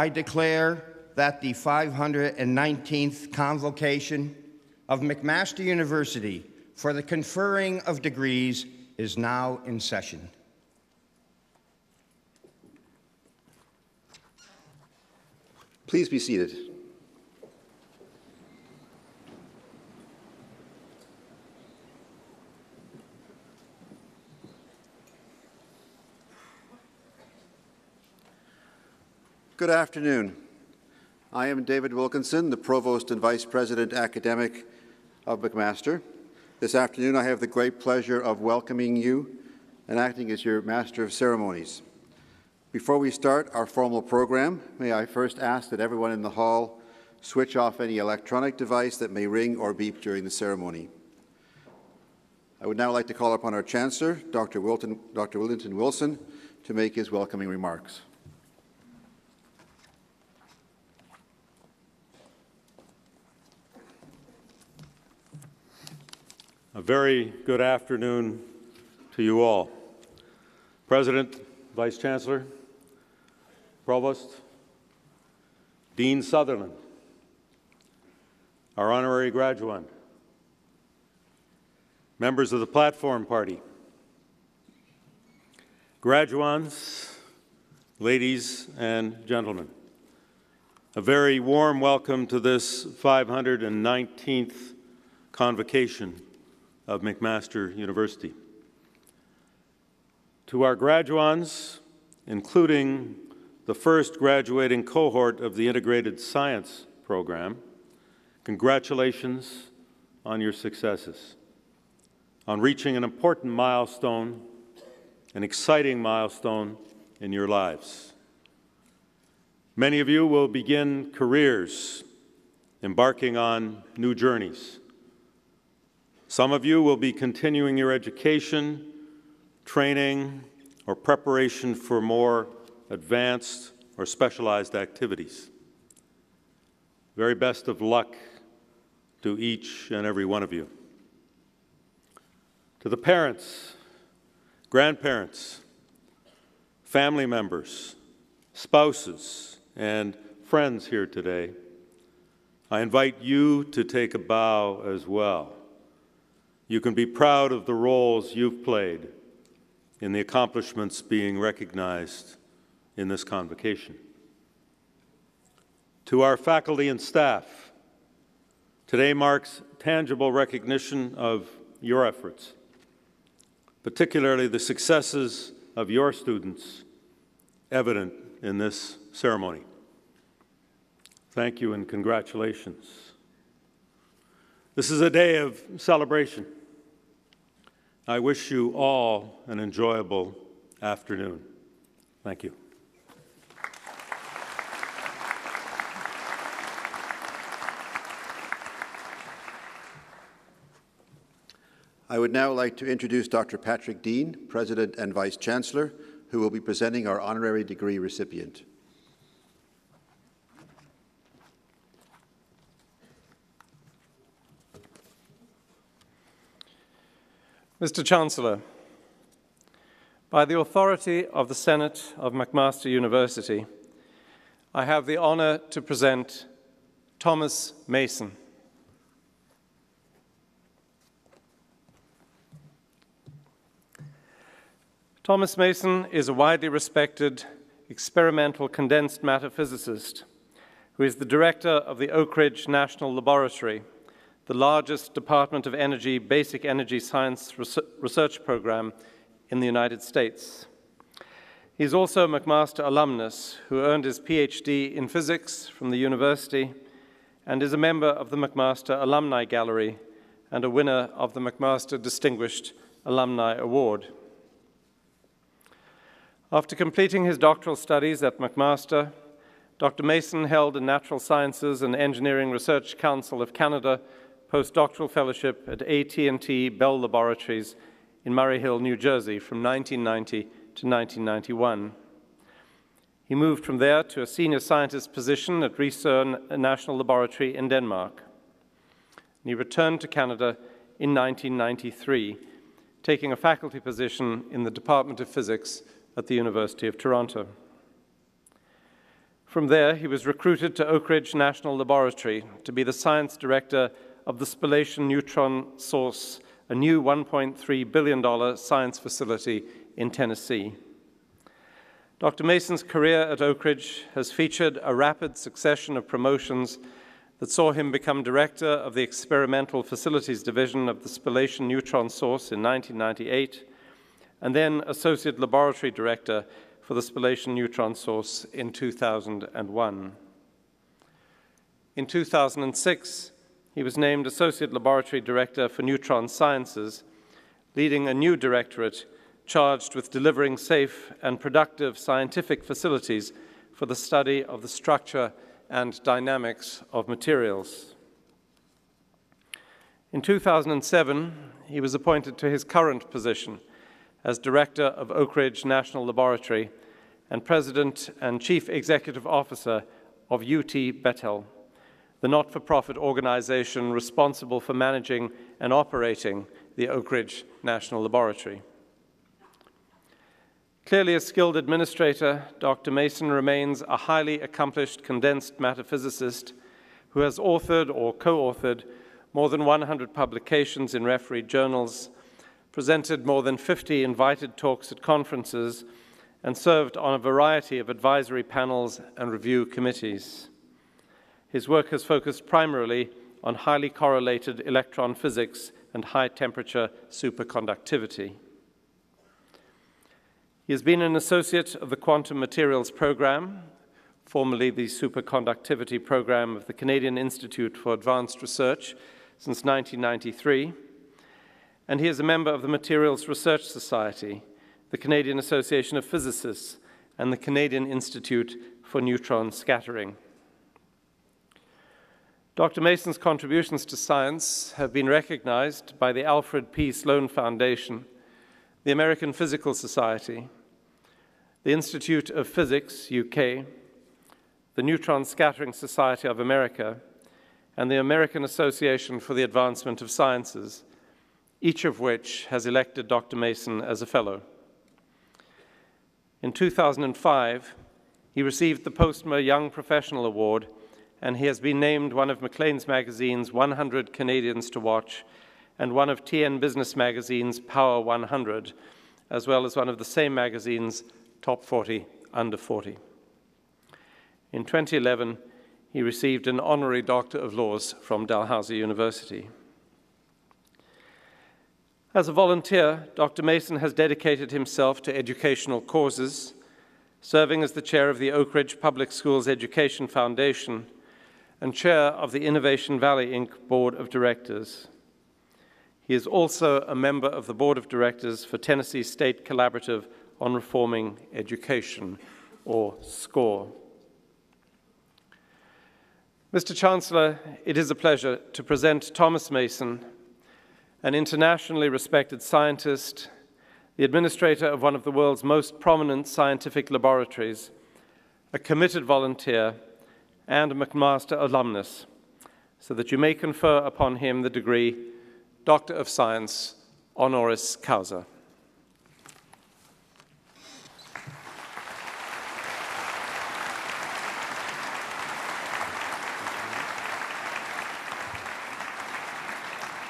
I declare that the 519th Convocation of McMaster University for the conferring of degrees is now in session. Please be seated. Good afternoon. I am David Wilkinson, the Provost and Vice President Academic of McMaster. This afternoon I have the great pleasure of welcoming you and acting as your Master of Ceremonies. Before we start our formal program, may I first ask that everyone in the hall switch off any electronic device that may ring or beep during the ceremony. I would now like to call upon our Chancellor, Dr. Willington Wilson, to make his welcoming remarks. A very good afternoon to you all. President, Vice Chancellor, Provost, Dean Sutherland, our honorary graduand, members of the Platform Party, graduands, ladies and gentlemen, a very warm welcome to this 519th Convocation of McMaster University. To our graduands, including the first graduating cohort of the Integrated Science program, congratulations on your successes, on reaching an important milestone, an exciting milestone in your lives. Many of you will begin careers, embarking on new journeys. Some of you will be continuing your education, training, or preparation for more advanced or specialized activities. Very best of luck to each and every one of you. To the parents, grandparents, family members, spouses, and friends here today, I invite you to take a bow as well. You can be proud of the roles you've played in the accomplishments being recognized in this convocation. To our faculty and staff, today marks tangible recognition of your efforts, particularly the successes of your students evident in this ceremony. Thank you and congratulations. This is a day of celebration. I wish you all an enjoyable afternoon. Thank you. I would now like to introduce Dr. Patrick Dean, President and Vice Chancellor, who will be presenting our honorary degree recipient. Mr. Chancellor, by the authority of the Senate of McMaster University, I have the honor to present Thomas Mason. Thomas Mason is a widely respected experimental condensed matter physicist who is the director of the Oak Ridge National Laboratory, the largest Department of Energy basic energy science research program in the United States. He is also a McMaster alumnus who earned his PhD in physics from the university and is a member of the McMaster Alumni Gallery and a winner of the McMaster Distinguished Alumni Award. After completing his doctoral studies at McMaster, Dr. Mason held a Natural Sciences and Engineering Research Council of Canada postdoctoral fellowship at AT&T Bell Laboratories in Murray Hill, New Jersey from 1990 to 1991. He moved from there to a senior scientist position at Risør National Laboratory in Denmark. And he returned to Canada in 1993, taking a faculty position in the Department of Physics at the University of Toronto. From there, he was recruited to Oak Ridge National Laboratory to be the science director of the Spallation Neutron Source, a new $1.3 billion science facility in Tennessee. Dr. Mason's career at Oak Ridge has featured a rapid succession of promotions that saw him become director of the Experimental Facilities Division of the Spallation Neutron Source in 1998, and then associate laboratory director for the Spallation Neutron Source in 2001. In 2006, he was named associate laboratory director for neutron sciences, leading a new directorate charged with delivering safe and productive scientific facilities for the study of the structure and dynamics of materials. In 2007, he was appointed to his current position as director of Oak Ridge National Laboratory and president and chief executive officer of UT Bethel, the not-for-profit organization responsible for managing and operating the Oak Ridge National Laboratory. Clearly a skilled administrator, Dr. Mason remains a highly accomplished condensed matter physicist who has authored or co-authored more than 100 publications in refereed journals, presented more than 50 invited talks at conferences, and served on a variety of advisory panels and review committees. His work has focused primarily on highly correlated electron physics and high-temperature superconductivity. He has been an associate of the Quantum Materials Program, formerly the Superconductivity Program of the Canadian Institute for Advanced Research, since 1993, and he is a member of the Materials Research Society, the Canadian Association of Physicists, and the Canadian Institute for Neutron Scattering. Dr. Mason's contributions to science have been recognized by the Alfred P. Sloan Foundation, the American Physical Society, the Institute of Physics, UK, the Neutron Scattering Society of America, and the American Association for the Advancement of Sciences, each of which has elected Dr. Mason as a fellow. In 2005, he received the Postmer Young Professional Award, and he has been named one of Maclean's Magazine's 100 Canadians to Watch and one of TN Business Magazine's Power 100, as well as one of the same magazine's Top 40 Under 40. In 2011, he received an honorary Doctor of Laws from Dalhousie University. As a volunteer, Dr. Mason has dedicated himself to educational causes, serving as the chair of the Oak Ridge Public Schools Education Foundation and chair of the Innovation Valley, Inc. Board of Directors. He is also a member of the Board of Directors for Tennessee State Collaborative on Reforming Education, or SCORE. Mr. Chancellor, it is a pleasure to present Thomas Mason, an internationally respected scientist, the administrator of one of the world's most prominent scientific laboratories, a committed volunteer, and a McMaster alumnus, so that you may confer upon him the degree Doctor of Science, honoris causa.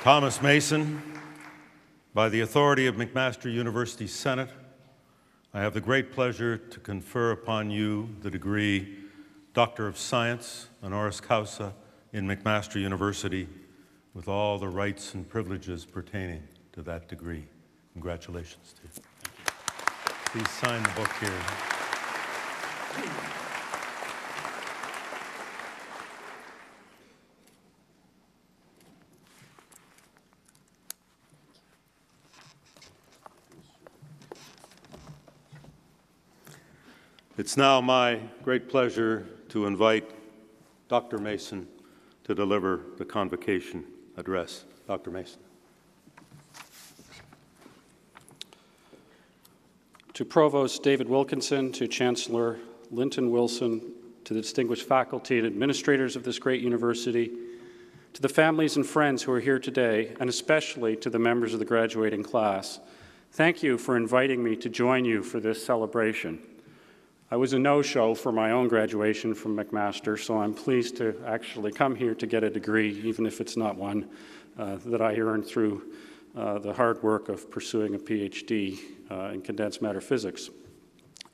Thomas Mason, by the authority of McMaster University Senate, I have the great pleasure to confer upon you the degree Doctor of Science, honoris causa, in McMaster University, with all the rights and privileges pertaining to that degree. Congratulations to you. Please sign the book here. It's now my great pleasure to invite Dr. Mason to deliver the Convocation address. Dr. Mason. To Provost David Wilkinson, to Chancellor Linton Wilson, to the distinguished faculty and administrators of this great university, to the families and friends who are here today, and especially to the members of the graduating class, thank you for inviting me to join you for this celebration. I was a no-show for my own graduation from McMaster, so I'm pleased to actually come here to get a degree, even if it's not one that I earned through the hard work of pursuing a PhD in condensed matter physics.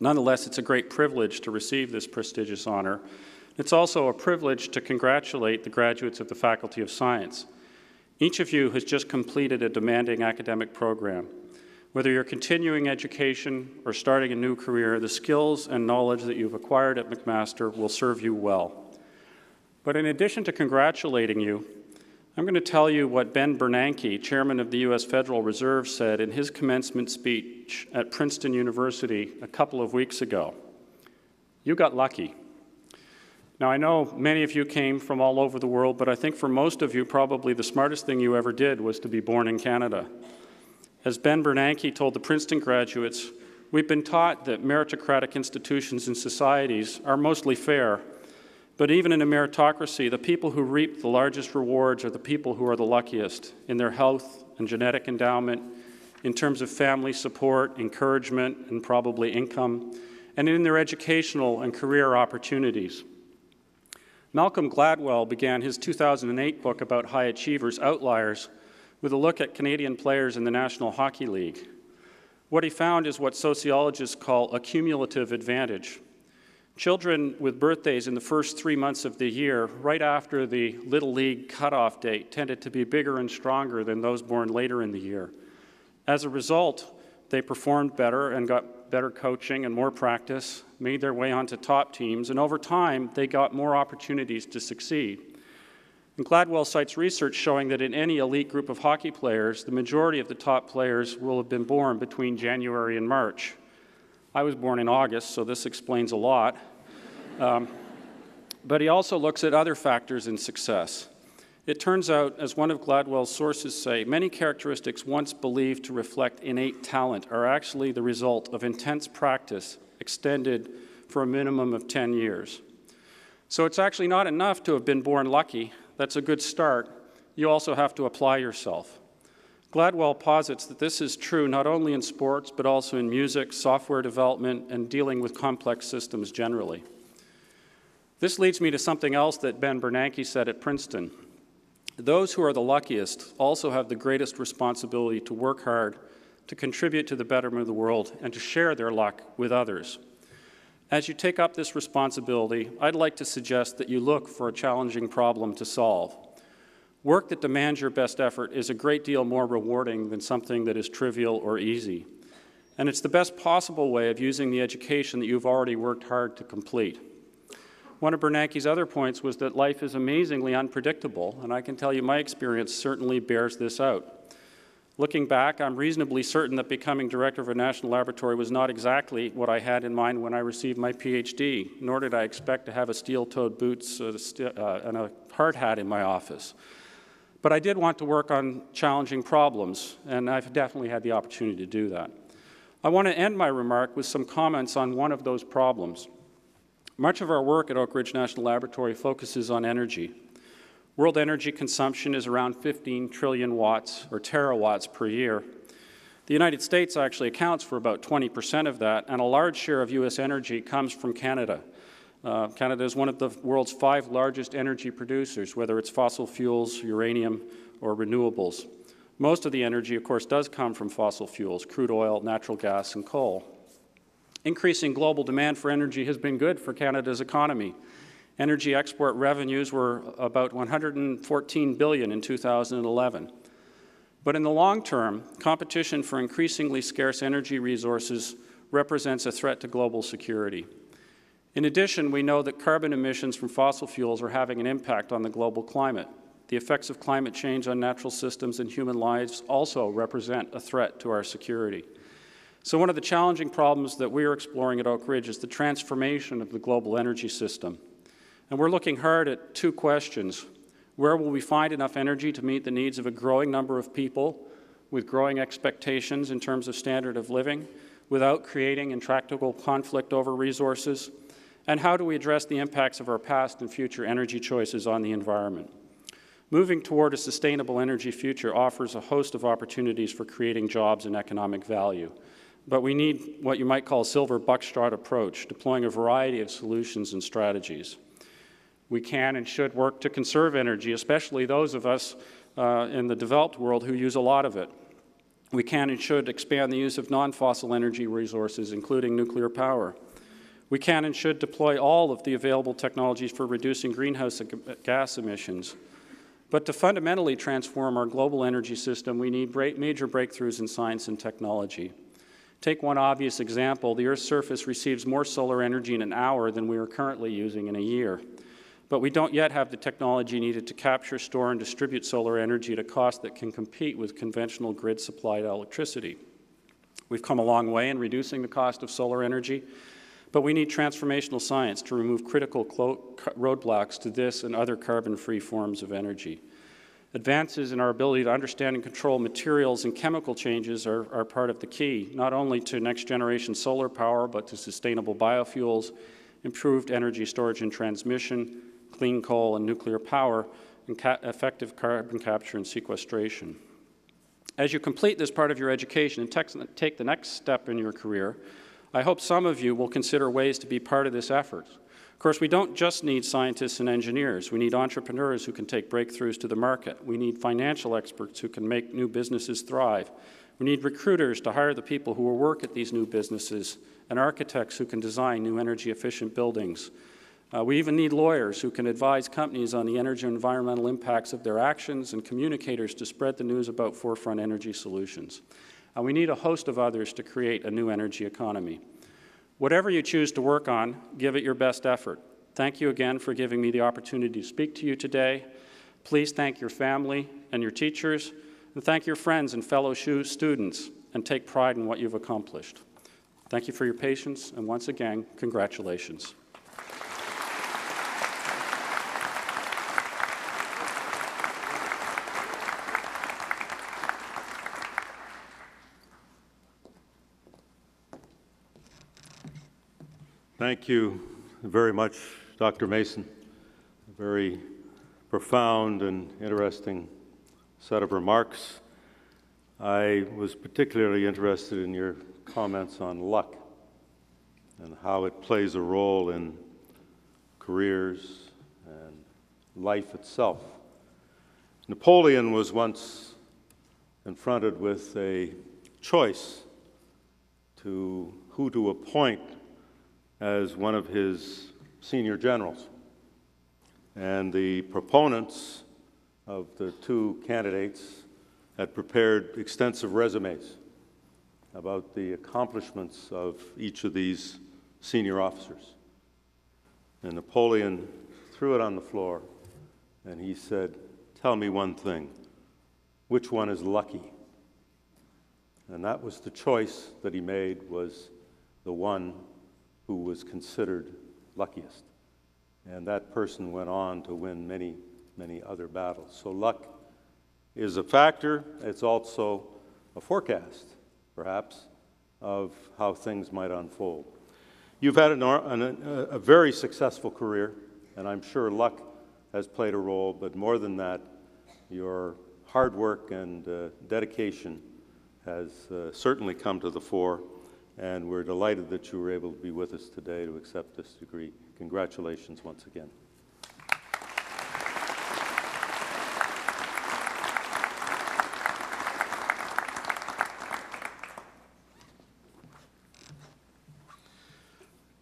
Nonetheless, it's a great privilege to receive this prestigious honor. It's also a privilege to congratulate the graduates of the Faculty of Science. Each of you has just completed a demanding academic program. Whether you're continuing education or starting a new career, the skills and knowledge that you've acquired at McMaster will serve you well. But in addition to congratulating you, I'm going to tell you what Ben Bernanke, chairman of the U.S. Federal Reserve, said in his commencement speech at Princeton University a couple of weeks ago. You got lucky. Now, I know many of you came from all over the world, but I think for most of you, probably the smartest thing you ever did was to be born in Canada. As Ben Bernanke told the Princeton graduates, we've been taught that meritocratic institutions and societies are mostly fair, but even in a meritocracy, the people who reap the largest rewards are the people who are the luckiest in their health and genetic endowment, in terms of family support, encouragement, and probably income, and in their educational and career opportunities. Malcolm Gladwell began his 2008 book about high achievers, Outliers, with a look at Canadian players in the National Hockey League. What he found is what sociologists call a cumulative advantage. Children with birthdays in the first 3 months of the year, right after the Little League cutoff date, tended to be bigger and stronger than those born later in the year. As a result, they performed better and got better coaching and more practice, made their way onto top teams, and over time, they got more opportunities to succeed. And Gladwell cites research showing that in any elite group of hockey players, the majority of the top players will have been born between January and March. I was born in August, so this explains a lot. But he also looks at other factors in success. It turns out, as one of Gladwell's sources say, many characteristics once believed to reflect innate talent are actually the result of intense practice extended for a minimum of 10 years. So it's actually not enough to have been born lucky. That's a good start. You also have to apply yourself. Gladwell posits that this is true not only in sports, but also in music, software development, and dealing with complex systems generally. This leads me to something else that Ben Bernanke said at Princeton. Those who are the luckiest also have the greatest responsibility to work hard, to contribute to the betterment of the world, and to share their luck with others. As you take up this responsibility, I'd like to suggest that you look for a challenging problem to solve. Work that demands your best effort is a great deal more rewarding than something that is trivial or easy. And it's the best possible way of using the education that you've already worked hard to complete. One of Bernanke's other points was that life is amazingly unpredictable, and I can tell you my experience certainly bears this out. Looking back, I'm reasonably certain that becoming director of a national laboratory was not exactly what I had in mind when I received my PhD, nor did I expect to have a steel-toed boots and a hard hat in my office. But I did want to work on challenging problems, and I've definitely had the opportunity to do that. I want to end my remark with some comments on one of those problems. Much of our work at Oak Ridge National Laboratory focuses on energy. World energy consumption is around 15 trillion watts, or terawatts, per year. The United States actually accounts for about 20% of that, and a large share of U.S. energy comes from Canada. Canada is one of the world's 5 largest energy producers, whether it's fossil fuels, uranium, or renewables. Most of the energy, of course, does come from fossil fuels, crude oil, natural gas, and coal. Increasing global demand for energy has been good for Canada's economy. Energy export revenues were about $114 billion in 2011. But in the long term, competition for increasingly scarce energy resources represents a threat to global security. In addition, we know that carbon emissions from fossil fuels are having an impact on the global climate. The effects of climate change on natural systems and human lives also represent a threat to our security. So one of the challenging problems that we are exploring at Oak Ridge is the transformation of the global energy system. And we're looking hard at 2 questions. Where will we find enough energy to meet the needs of a growing number of people with growing expectations in terms of standard of living without creating intractable conflict over resources? And how do we address the impacts of our past and future energy choices on the environment? Moving toward a sustainable energy future offers a host of opportunities for creating jobs and economic value. but we need what you might call a silver buckshot approach, deploying a variety of solutions and strategies. We can and should work to conserve energy, especially those of us in the developed world who use a lot of it. We can and should expand the use of non-fossil energy resources, including nuclear power. We can and should deploy all of the available technologies for reducing greenhouse gas emissions. But to fundamentally transform our global energy system, we need major breakthroughs in science and technology. Take one obvious example. The Earth's surface receives more solar energy in an hour than we are currently using in a year. But we don't yet have the technology needed to capture, store, and distribute solar energy at a cost that can compete with conventional grid-supplied electricity. We've come a long way in reducing the cost of solar energy, but we need transformational science to remove critical roadblocks to this and other carbon-free forms of energy. Advances in our ability to understand and control materials and chemical changes are part of the key, not only to next-generation solar power, but to sustainable biofuels, improved energy storage and transmission, clean coal and nuclear power, and effective carbon capture and sequestration. As you complete this part of your education and take the next step in your career, I hope some of you will consider ways to be part of this effort. Of course, we don't just need scientists and engineers. We need entrepreneurs who can take breakthroughs to the market. We need financial experts who can make new businesses thrive. We need recruiters to hire the people who will work at these new businesses, and architects who can design new energy-efficient buildings. We even need lawyers who can advise companies on the energy and environmental impacts of their actions, and communicators to spread the news about forefront energy solutions. And we need a host of others to create a new energy economy. Whatever you choose to work on, give it your best effort. Thank you again for giving me the opportunity to speak to you today. Please thank your family and your teachers, and thank your friends and fellow students, and take pride in what you've accomplished. Thank you for your patience, and once again, congratulations. Thank you very much, Dr. Mason. A very profound and interesting set of remarks. I was particularly interested in your comments on luck and how it plays a role in careers and life itself. Napoleon was once confronted with a choice to who to appoint as one of his senior generals. And the proponents of the two candidates had prepared extensive resumes about the accomplishments of each of these senior officers. And Napoleon threw it on the floor, and he said, "Tell me one thing, which one is lucky?" And that was the choice that he made, was the one who was considered luckiest. And that person went on to win many, many other battles. So luck is a factor. It's also a forecast, perhaps, of how things might unfold. You've had a very successful career, and I'm sure luck has played a role, but more than that, your hard work and dedication has certainly come to the fore. And we're delighted that you were able to be with us today to accept this degree. Congratulations once again.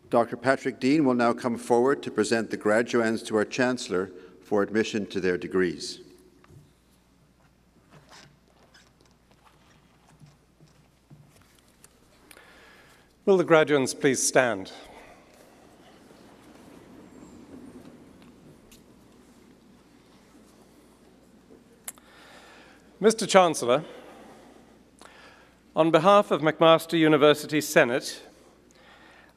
Dr. Patrick Dean will now come forward to present the graduands to our Chancellor for admission to their degrees. Will the graduands please stand? Mr. Chancellor, on behalf of McMaster University Senate,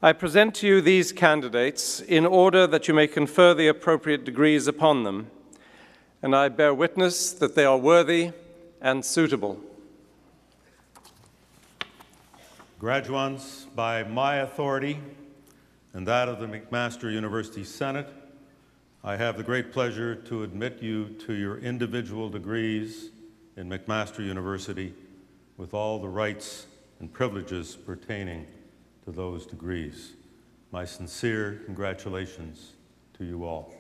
I present to you these candidates in order that you may confer the appropriate degrees upon them, and I bear witness that they are worthy and suitable. Graduands, by my authority and that of the McMaster University Senate, I have the great pleasure to admit you to your individual degrees in McMaster University with all the rights and privileges pertaining to those degrees. My sincere congratulations to you all.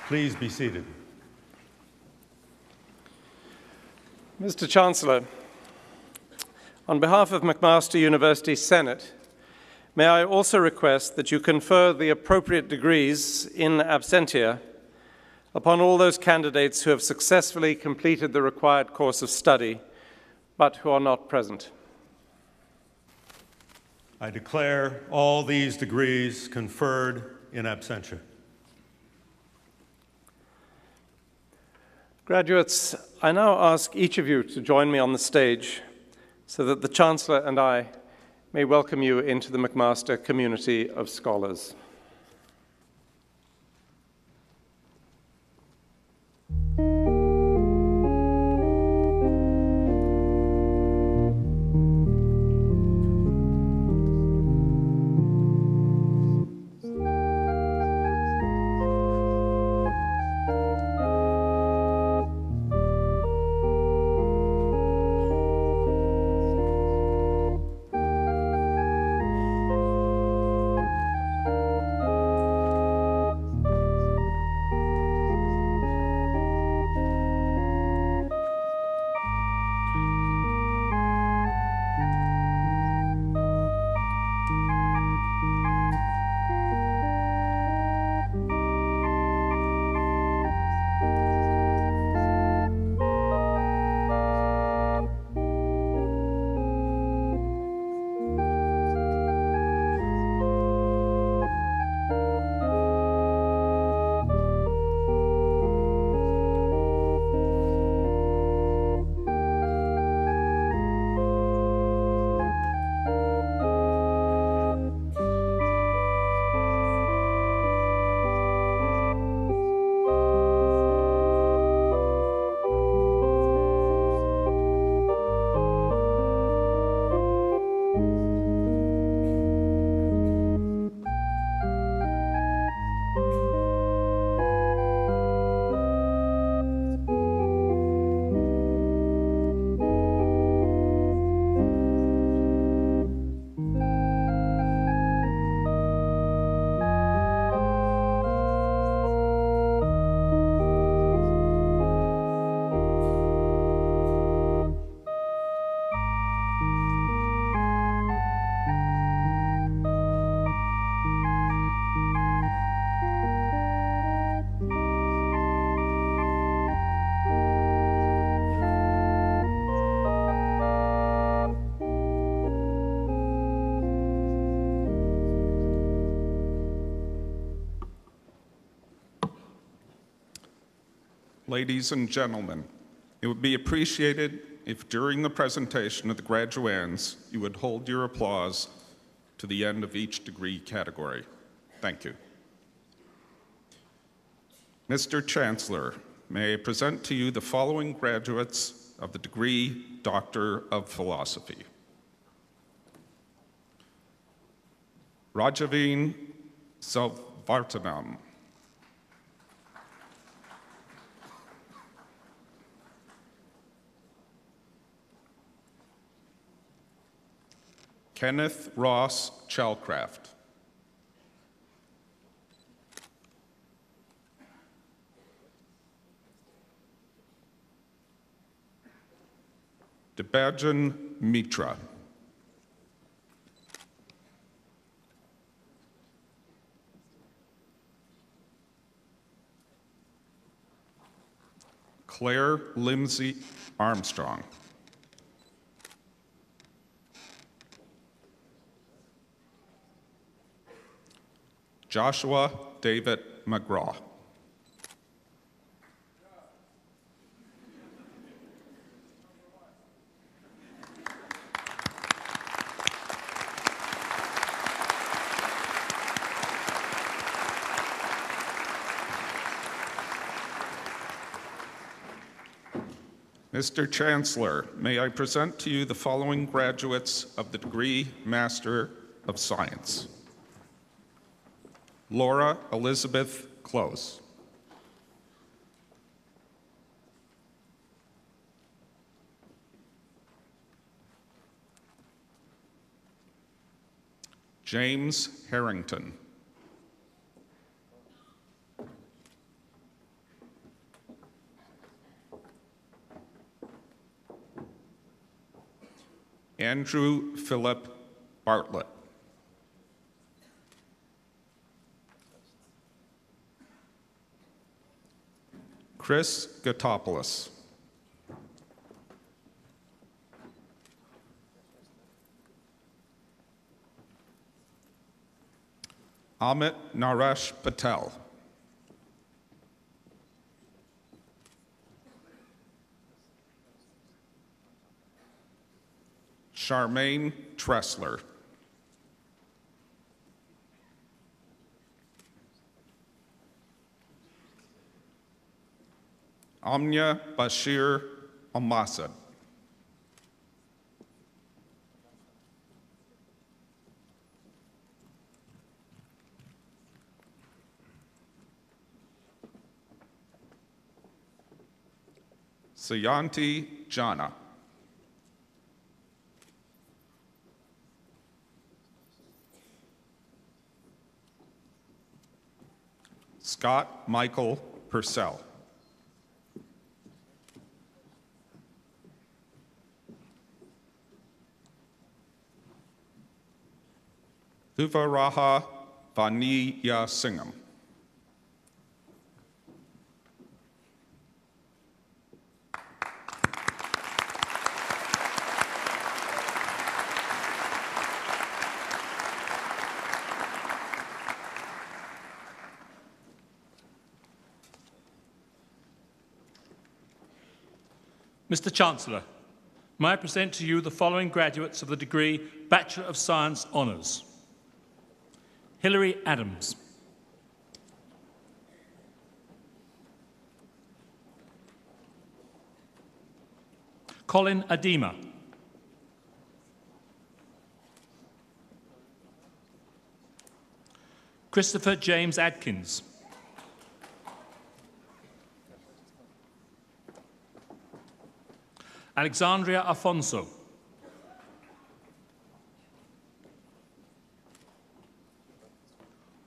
Please be seated. Mr. Chancellor, on behalf of McMaster University Senate, may I also request that you confer the appropriate degrees in absentia upon all those candidates who have successfully completed the required course of study, but who are not present. I declare all these degrees conferred in absentia. Graduates, I now ask each of you to join me on the stage so that the Chancellor and I may welcome you into the McMaster community of scholars. Ladies and gentlemen, it would be appreciated if during the presentation of the graduands, you would hold your applause to the end of each degree category. Thank you. Mr. Chancellor, may I present to you the following graduates of the degree Doctor of Philosophy. Rajaveen Selvartanam. Kenneth Ross Chalcraft. Debajan Mitra. Claire Lindsay Armstrong. Joshua David McGraw. Mr. Chancellor, may I present to you the following graduates of the degree Master of Science. Laura Elizabeth Close. James Harrington. Andrew Philip Bartlett. Chris Gatopoulos. Amit Naresh Patel. Charmaine Tressler. Amnya Bashir Almasad. Sayanti Jana. Scott Michael Purcell. Dhuvaraha Vaniya Singham. Mr. Chancellor, may I present to you the following graduates of the degree Bachelor of Science Honours. Hilary Adams. Colin Adema. Christopher James Adkins. Alexandria Afonso.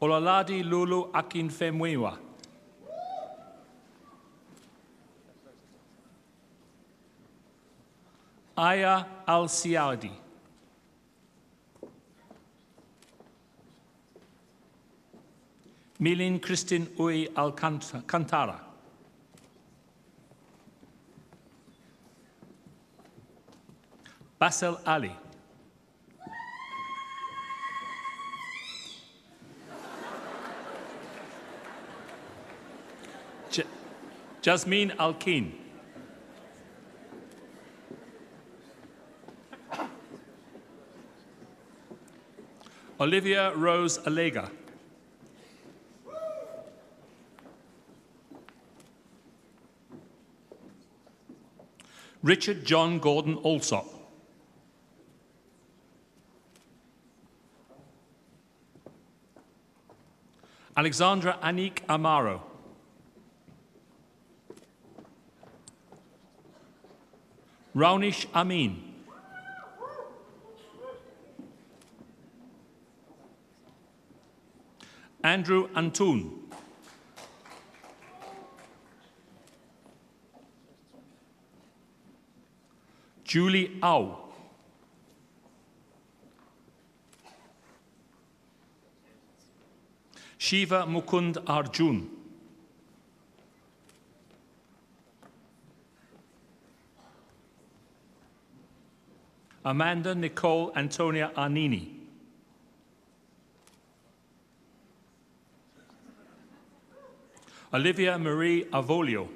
Olaladi Lulu Akinfemwewa. Aya Al-Siadi. Milin Kristin Ui Alcantara. Basel Ali. Jasmine Alkin. Olivia Rose Alega. Richard John Gordon Alsop. Alexandra Anik Amaro. Raunish Amin. Andrew Antun. Julie Au. Shiva Mukund Arjun. Amanda Nicole Antonia Arnini. Olivia Marie Avolio.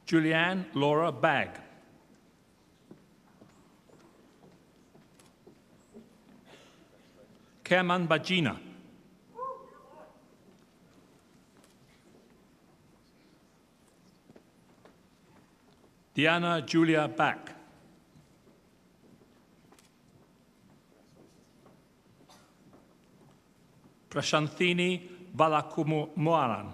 Julianne Laura Bagg. Kerman Bajina. Diana Julia Back. Prashanthini Balakumaran.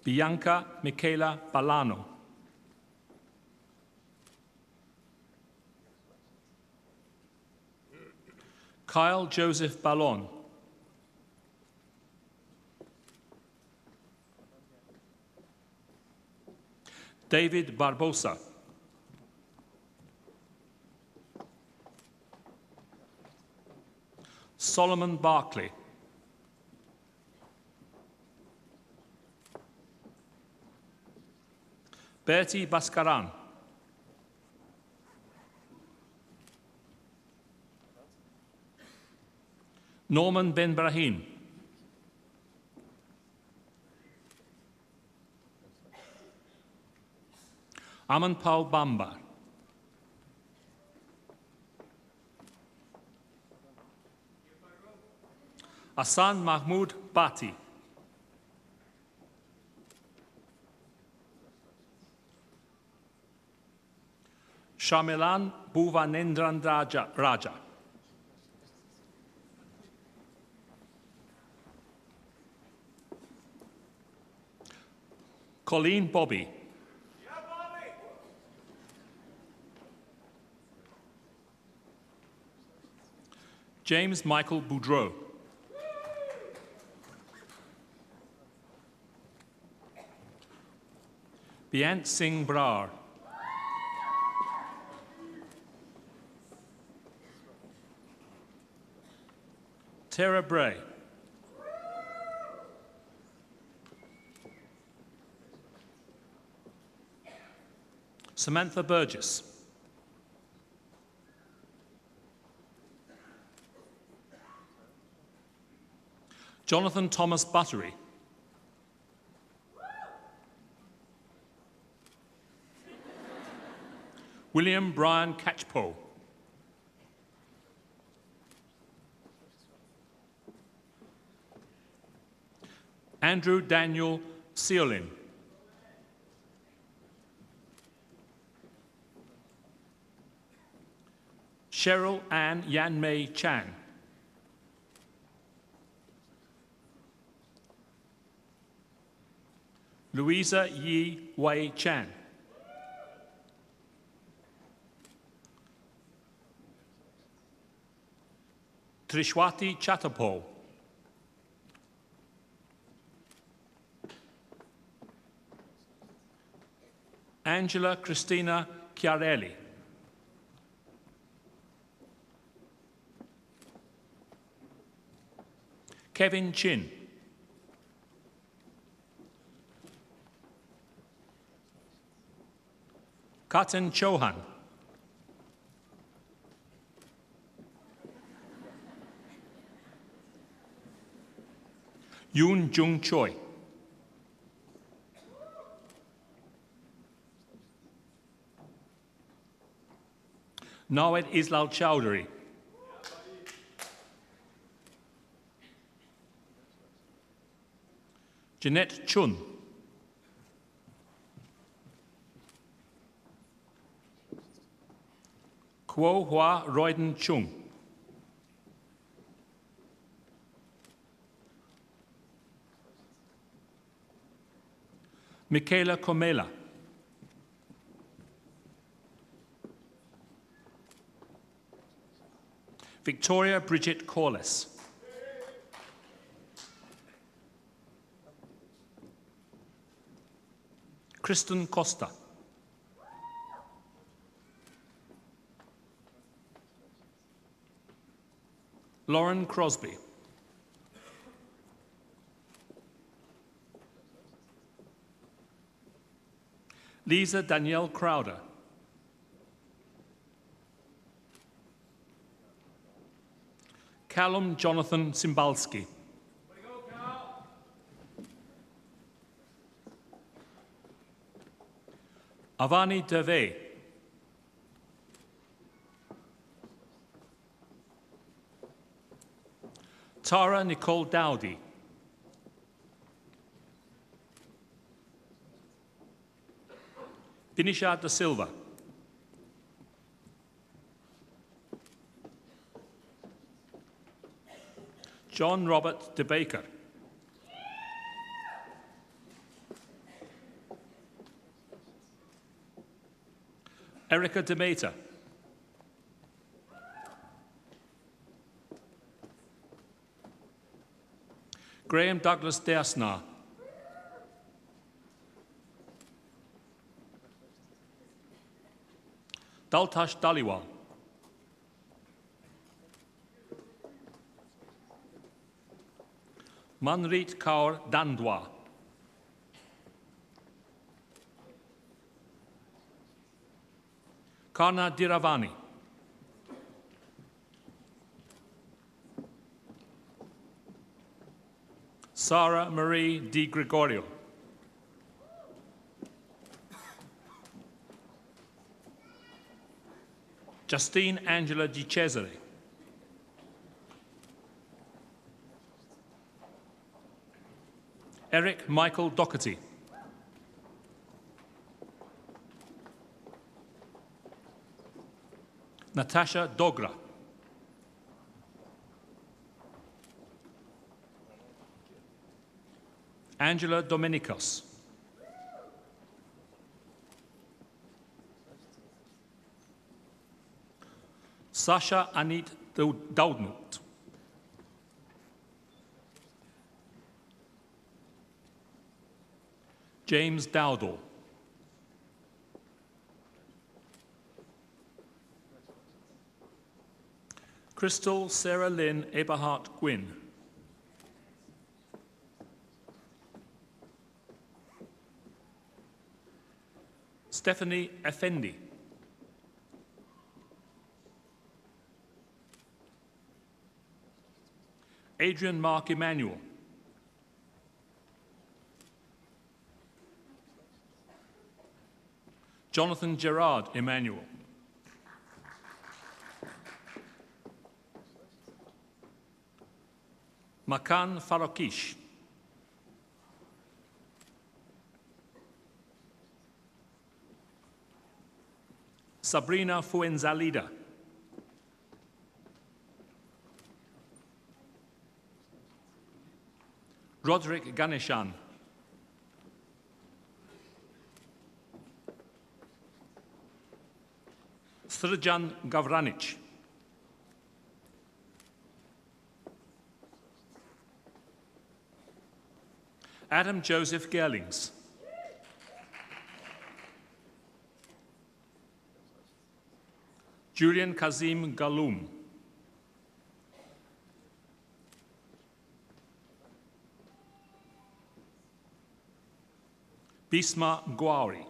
Bianca Michaela Balano. Kyle Joseph Ballon. David Barbosa. Solomon Barkley. Bertie Baskaran. Norman Ben Brahim. Aman Paul Bamba. Hassan Mahmoud Bati. Shamilan Bhuvanendran Raja. Colleen Bobby. James Michael Boudreau. Biant Singh Brar. Tara Bray. Samantha Burgess. Jonathan Thomas Buttery. William Brian Catchpole. Andrew Daniel Seolin. Cheryl Ann Yanmei Chan. Louisa Yi Wei Chan. Trishwati Chatterpal. Angela Christina Chiarelli. Kevin Chin. Katen Chauhan. Yoon Jung Choi. Nawed Islal Chowdhury. Jeanette Chun. Kwo Hua Royden Chung. Michaela Comela. Victoria Bridget Corliss. Kristen Costa. Lauren Crosby. Lisa Danielle Crowder. Callum Jonathan Simbalski. Avani Deve. Tara Nicole Dowdy. Vinisha Da Silva. John Robert de Baker. Erica DeMata. Graham Douglas Deasnar. Daltash Daliwal. Manreet Kaur Dandwa. Karna Diravani. Sarah Marie Di Gregorio. Justine Angela Di Cesare. Eric Michael Doherty. Natasha Dogra. Angela Dominikos. Sasha Anit Daudnut. James Dowdall. Crystal Sarah Lynn Eberhardt Gwynn. Stephanie Effendi. Adrian Mark Emanuel. Jonathan Gerard Emanuel. Makan Farakish. Sabrina Fuenzalida. Roderick Ganeshan. Srđan Gavranic. Adam Joseph Gerlings. Julian Kazim Galoum. Bisma Gwauri.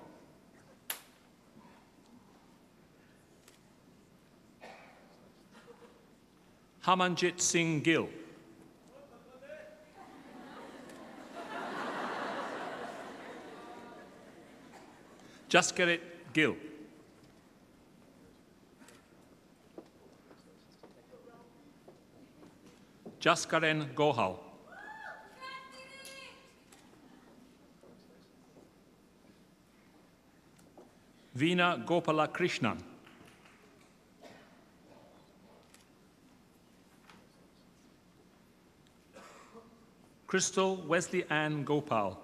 Hamanjit Singh Gill. Jaskarit Gill. Jaskaren Gohal. Veena Gopala Krishnan. Crystal Wesley Ann Gopal.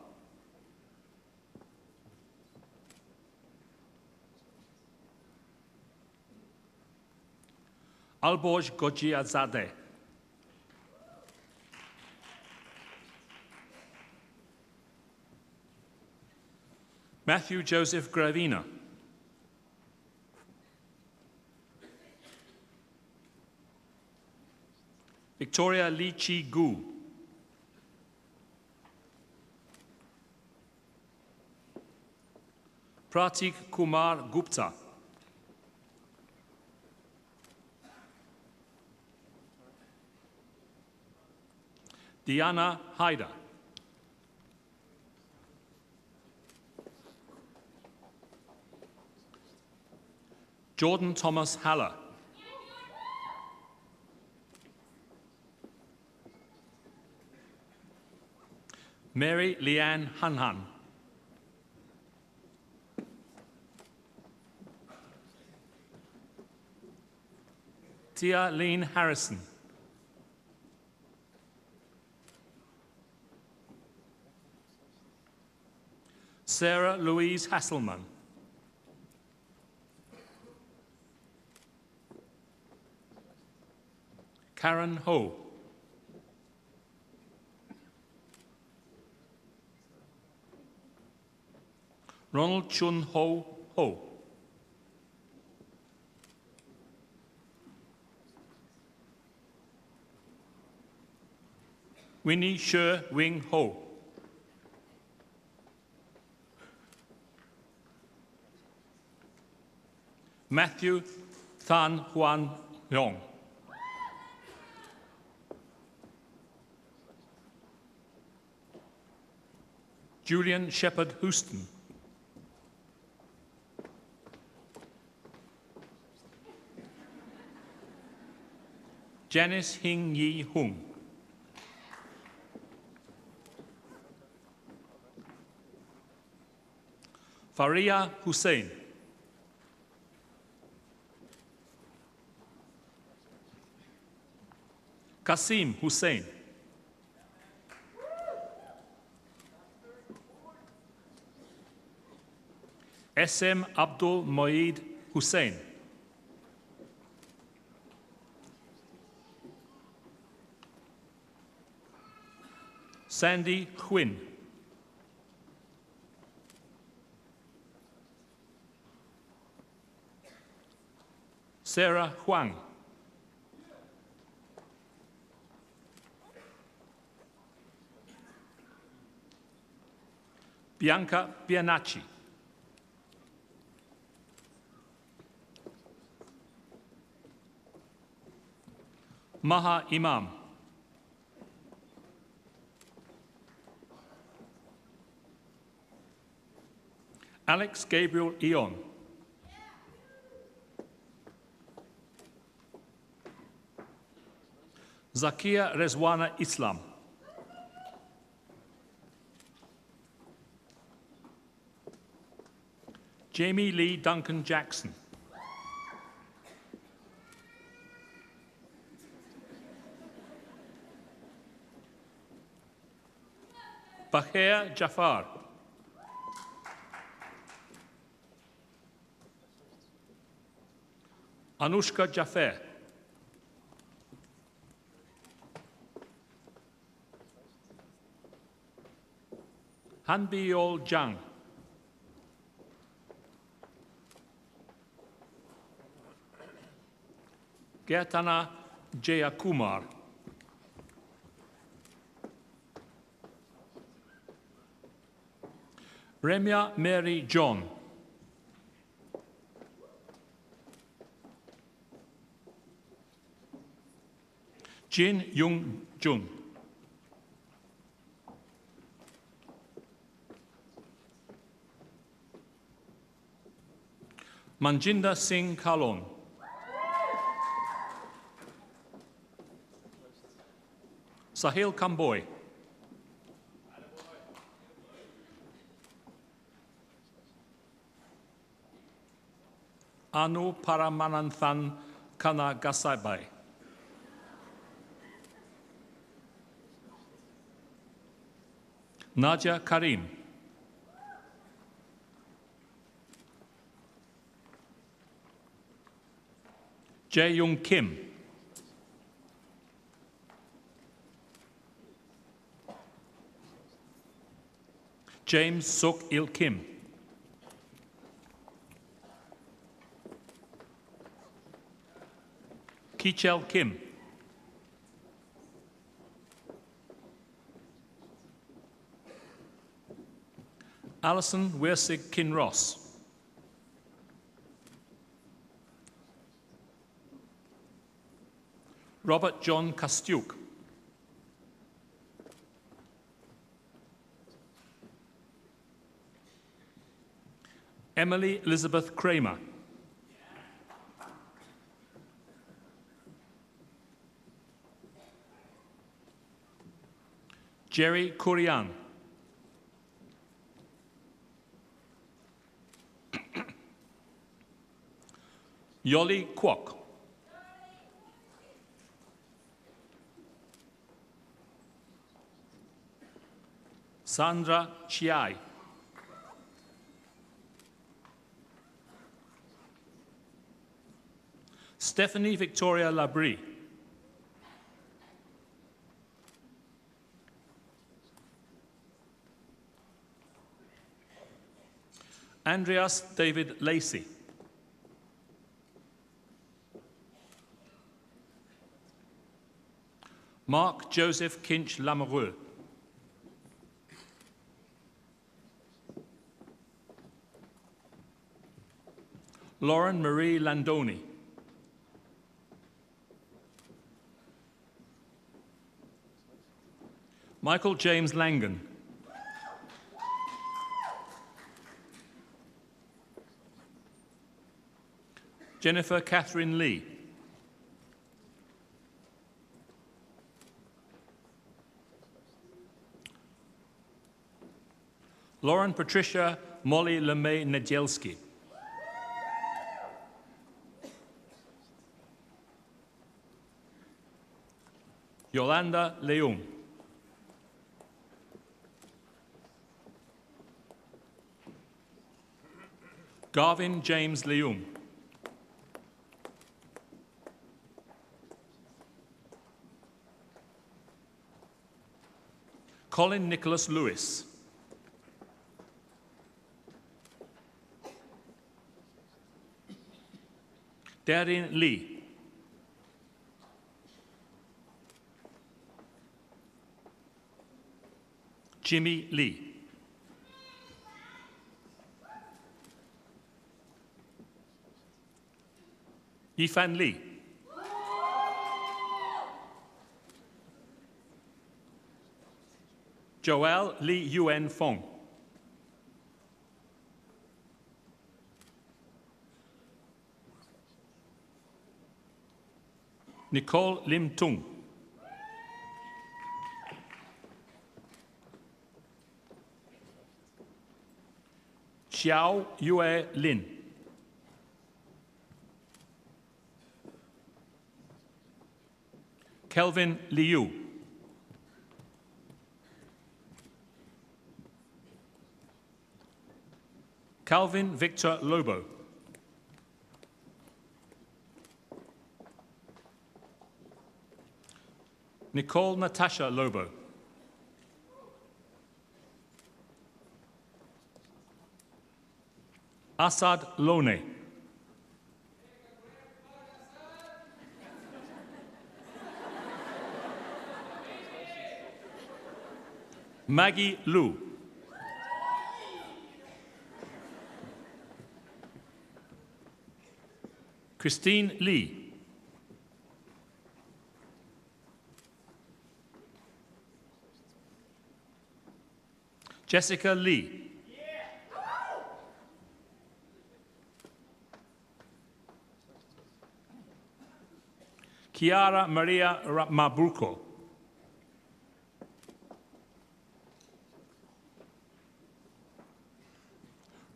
Alboj Gojiazadeh. Matthew Joseph Gravina. Victoria Lee Chi Gu. Pratik Kumar Gupta. Diana Haida. Jordan Thomas Haller. Mary Leanne Hanhan. Tia Lean Harrison. Sarah Louise Hasselman. Karen Ho. Ronald Chun Ho Ho. Winnie She Wing Ho. Matthew Than Huan Yong. Julian Shepherd Houston. Janice Hing Yi Hung. Faria Hussein. Kasim Hussein. SM Abdul Moeed Hussein. Sandy Huynh. Sarah Huang. Bianca Bianacci. Maha Imam. Alex Gabriel Eon. Zakia Rezwana Islam. Jamie Lee Duncan Jackson. Baher Jafar. Anushka Jaffer. Hanbiol Jang. Gertana Jayakumar. Remya Mary John. Jin Young Jun. Manjinder Singh Kalon. Sahil Kamboy. Anu Paramananthan Kanagasaibai. Nadia Karim. Jae Young Kim. James Sok Il Kim. Kichel Kim. Alison Wersig Kinross. Robert John Kastiuk. Emily Elizabeth Kramer. Jerry Kurian. Yoli Kwok. Sandra Chiai. Stephanie Victoria Labrie. Andreas David Lacey. Mark Joseph Kinch Lamoureux. Lauren Marie Landoni. Michael James Langan. Jennifer Catherine Lee. Lauren Patricia Molly LeMay Nedzielski. Yolanda Leung. Garvin James Leung. Colin Nicholas Lewis. Darren Lee. Jimmy Lee. Yifan Lee. Joel Lee Yuen Fong. Nicole Lim Tung. Xiao Yue Lin. Kelvin Liu. Calvin Victor Lobo. Nicole Natasha Lobo. Asad Lone. Maggie Lu. Christine Lee. Jessica Lee. Chiara Maria Mabruco.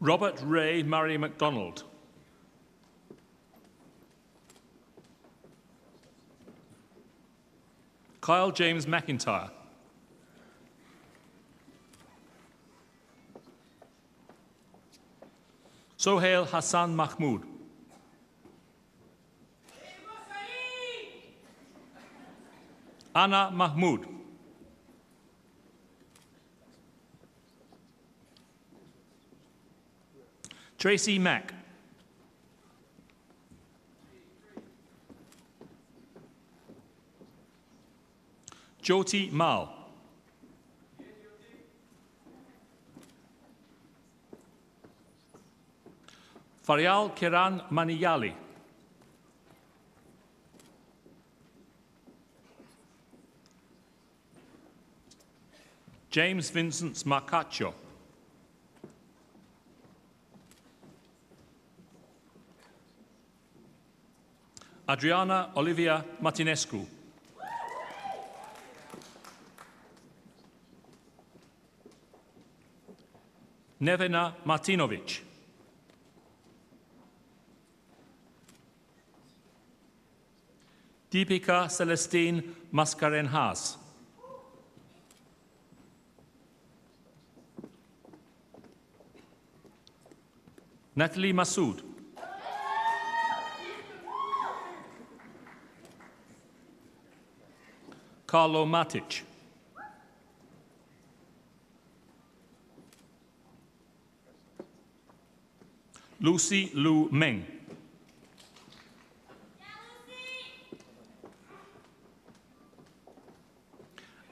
Robert Ray Murray MacDonald. Kyle James McIntyre. Sohail Hassan Mahmood. Anna Mahmood. Tracy Mack. Jyoti Mal. Faryal Kiran Maniyali. James Vincent Marcaccio. Adriana Olivia Martinescu. Nevena Martinovic. Deepika Celestine Mascarenhas. Natalie Massoud. Carlo Matic. Lucy Lu Meng.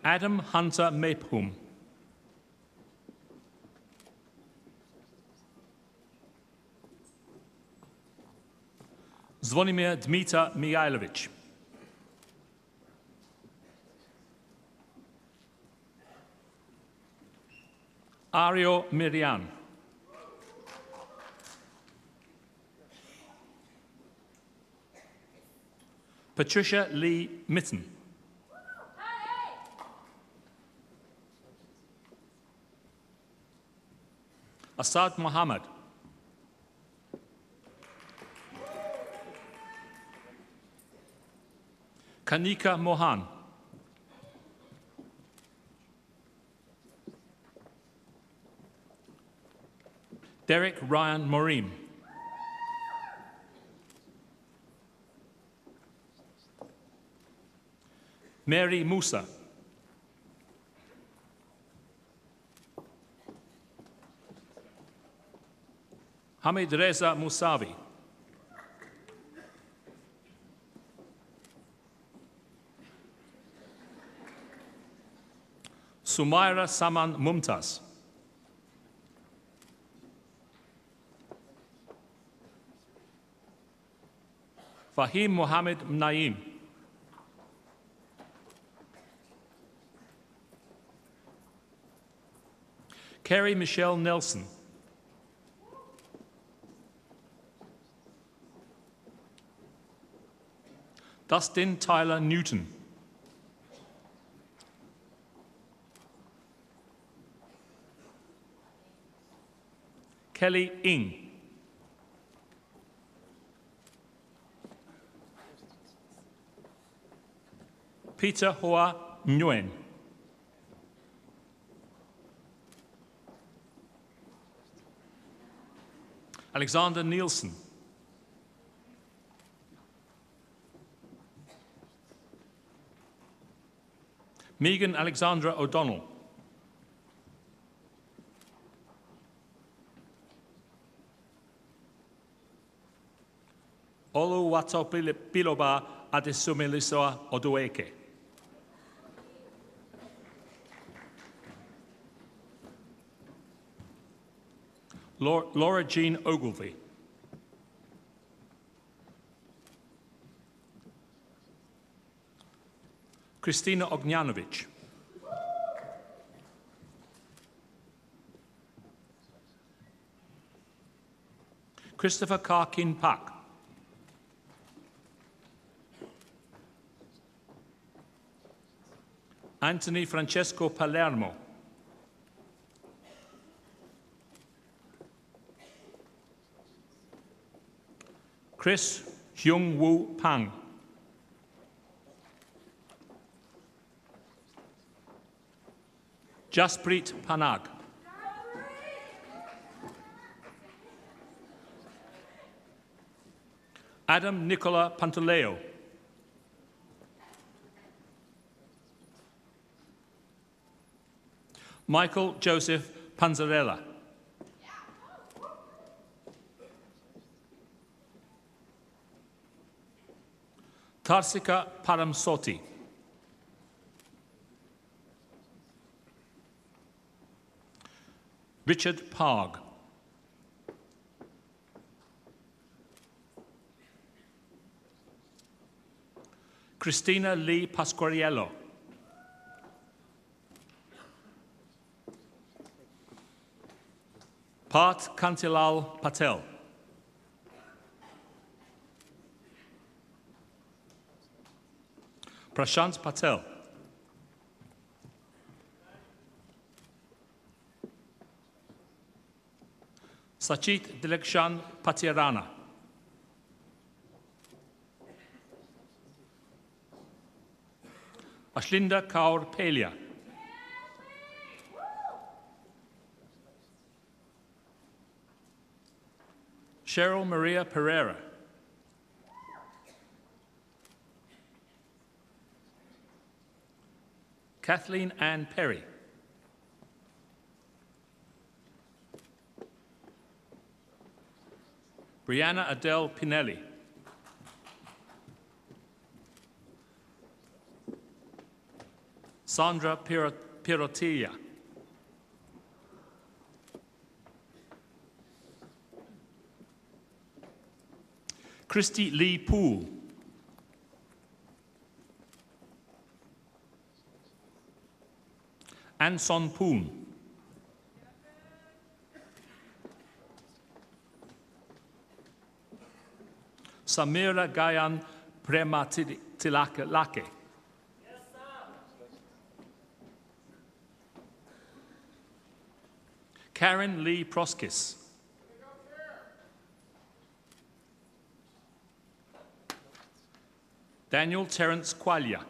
Adam Hunter Mephum. Zvonimir Dmita Mihailovich. Ario Mirian. Patricia Lee Mitten. Asad Mohammed. Kanika Mohan. Derek Ryan Morim. Mary Musa. Hamid Reza Musavi. Sumaira Saman Mumtaz. Fahim Mohammed Naeem. Kerry Michelle Nelson. Dustin Tyler Newton. Kelly Ng. Peter Hoa Nguyen. Alexander Nielsen. Megan Alexandra O'Donnell. Oluwatopiloba Adesumilisoa Odueke. Laura Jean Ogilvie. Christina Ognjanovic. Christopher Karkin Pak. Anthony Francesco Palermo. Chris Hyung Woo Pang. Jasprit Panag. Adam Nicola Pantaleo. Michael Joseph Panzarella. Tarsika Paramsoti. Richard Parg. Christina Lee Pasquariello. Parth Kantilal Patel. Prashant Patel. Sachit Dilekshan Patirana. Ashlinda Kaur Pelia. Cheryl Maria Pereira. Kathleen Ann Perry. Brianna Adele Pinelli. Sandra Pirotilla. Christy Lee Poole. Anson Poon. Samira Gayan Prematilake. Karen Lee Proskis. Daniel Terence Qualia.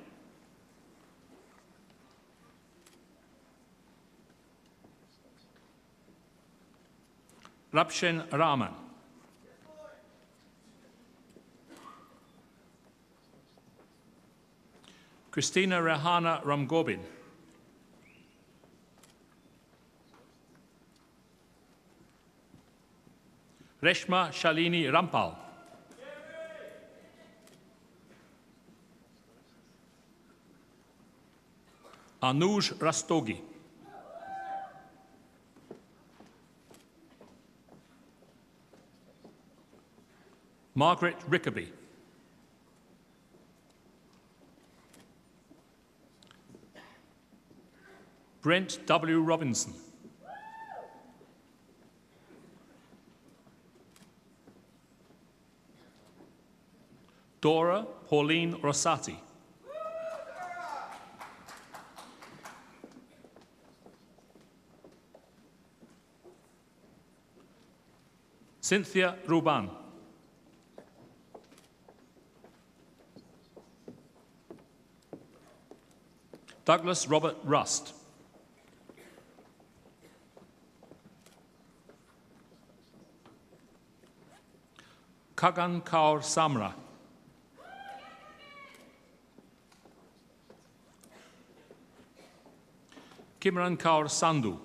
Rapshen Raman. Christina Rehana Ramgobin. Reshma Shalini Rampal. Anuj Rastogi. Margaret Rickaby. Brent W. Robinson. Dora Pauline Rossati. Cynthia Ruban. Douglas Robert Rust. Kagan Kaur Samra. Kimran Kaur Sandhu.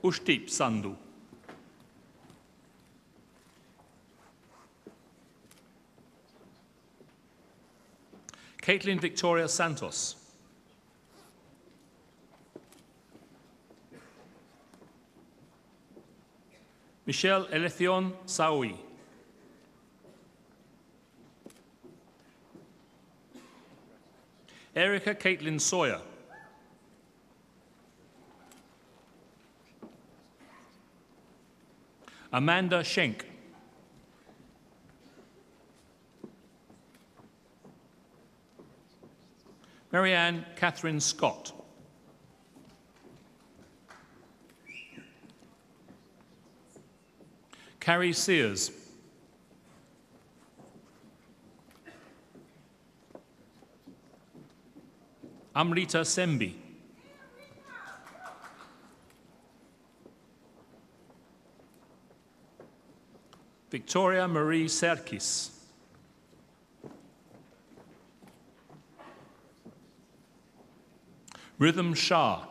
Ushdeep Sandhu. Caitlin Victoria Santos. Michelle Elethion Saoui. Erica Caitlin Sawyer. Amanda Schenk. Marianne Catherine Scott. Carrie Sears. Amrita Sembi. Victoria Marie Serkis. Rhythm Shah.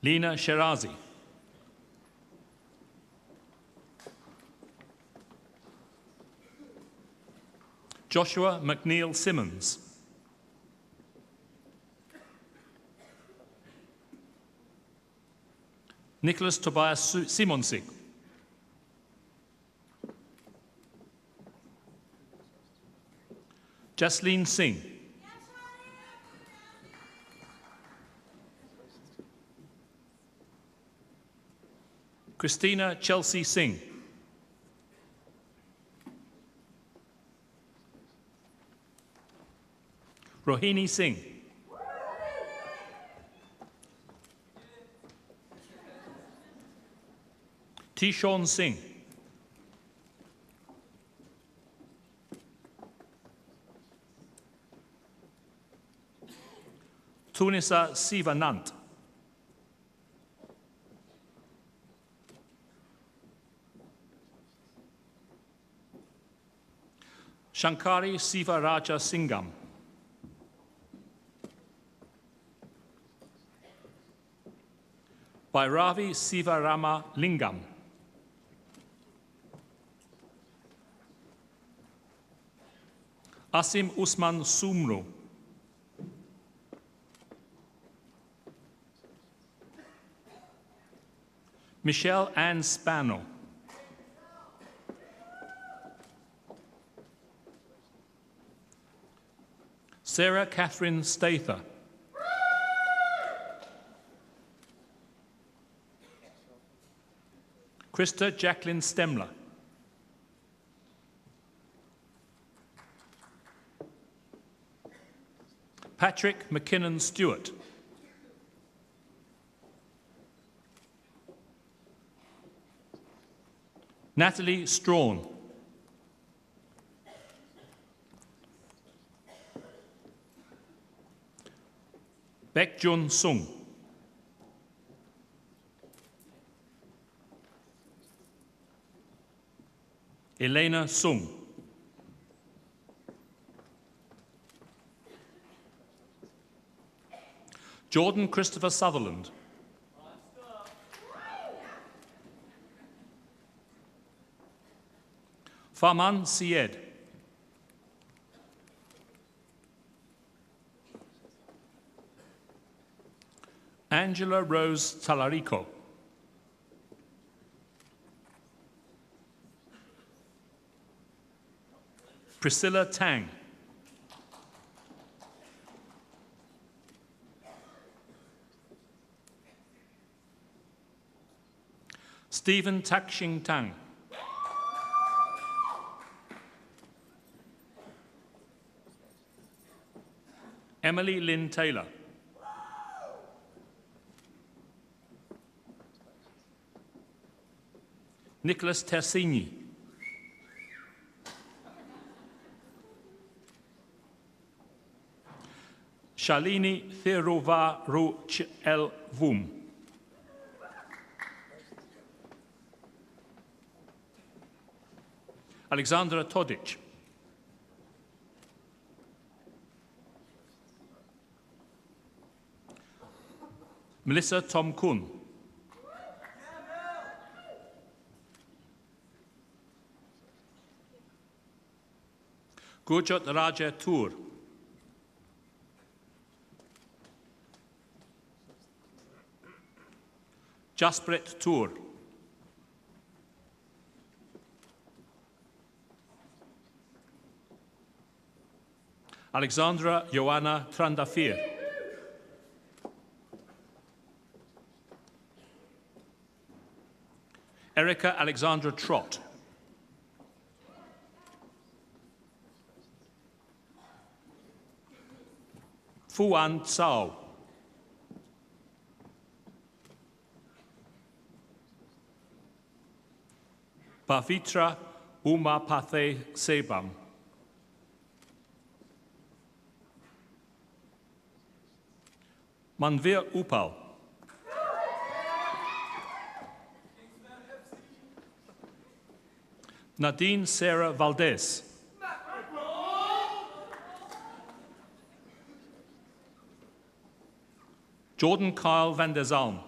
Lena Shirazi. Joshua McNeil Simmons. Nicholas Tobias Simonsig. Jasleen Singh. Christina Chelsea Singh. Rohini Singh. Tishon Singh. Tunisa Sivanant. Shankari Sivaraja Singham. Bhairavi Sivarama Lingam. Asim Usman Sumru. Michelle Ann Spano. Sarah Catherine Stather. Krista Jacqueline Stemler. Patrick McKinnon Stewart. Natalie Strawn. Baekjun Sung. Elena Sung. Jordan Christopher Sutherland. Farman Syed. Angela Rose Talarico. Priscilla Tang. Stephen Takshing Tang. Emily Lynn Taylor. Nicholas Tersini. Shalini Thiruvarujel-Vum. Alexandra Todic. Melissa Tom Kun. Gurjot Raja Toor. Jasprit Toor. Alexandra Joanna Trandafir. Erica Alexandra Trott. Fuan Tsao. Pavitra Umapathe Sebam. Manvir Upal. Nadine Sarah Valdez. Jordan Kyle van der Zalm.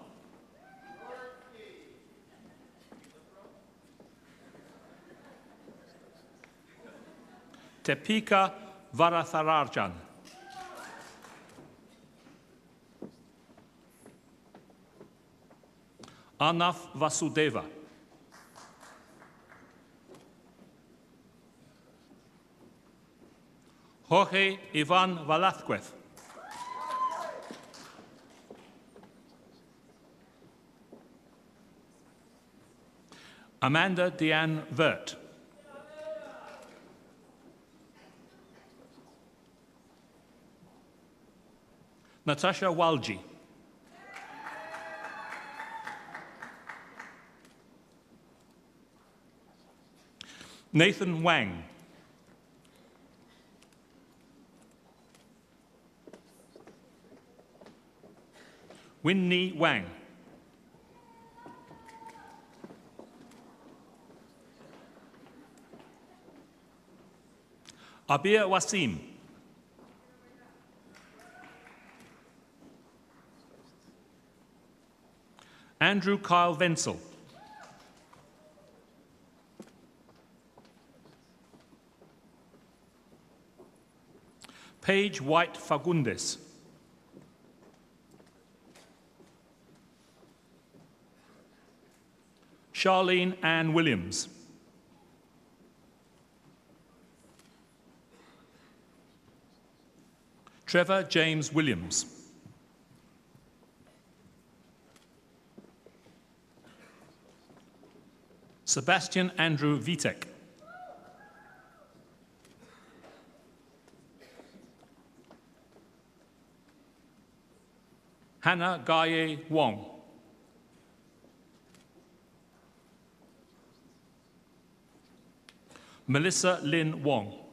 Tepika Varatharajan. Arnav Vasudeva. Jorge Ivan Velázquez. Amanda Deanne Vert. Natasha Walji. Nathan Wang. Winnie Wang. Abir Wasim. Andrew Kyle Wenzel. Paige White Fagundes. Charlene Ann Williams. Trevor James Williams. Sebastian Andrew Vitek. Hannah Gaye Wong. Melissa Lynn Wong.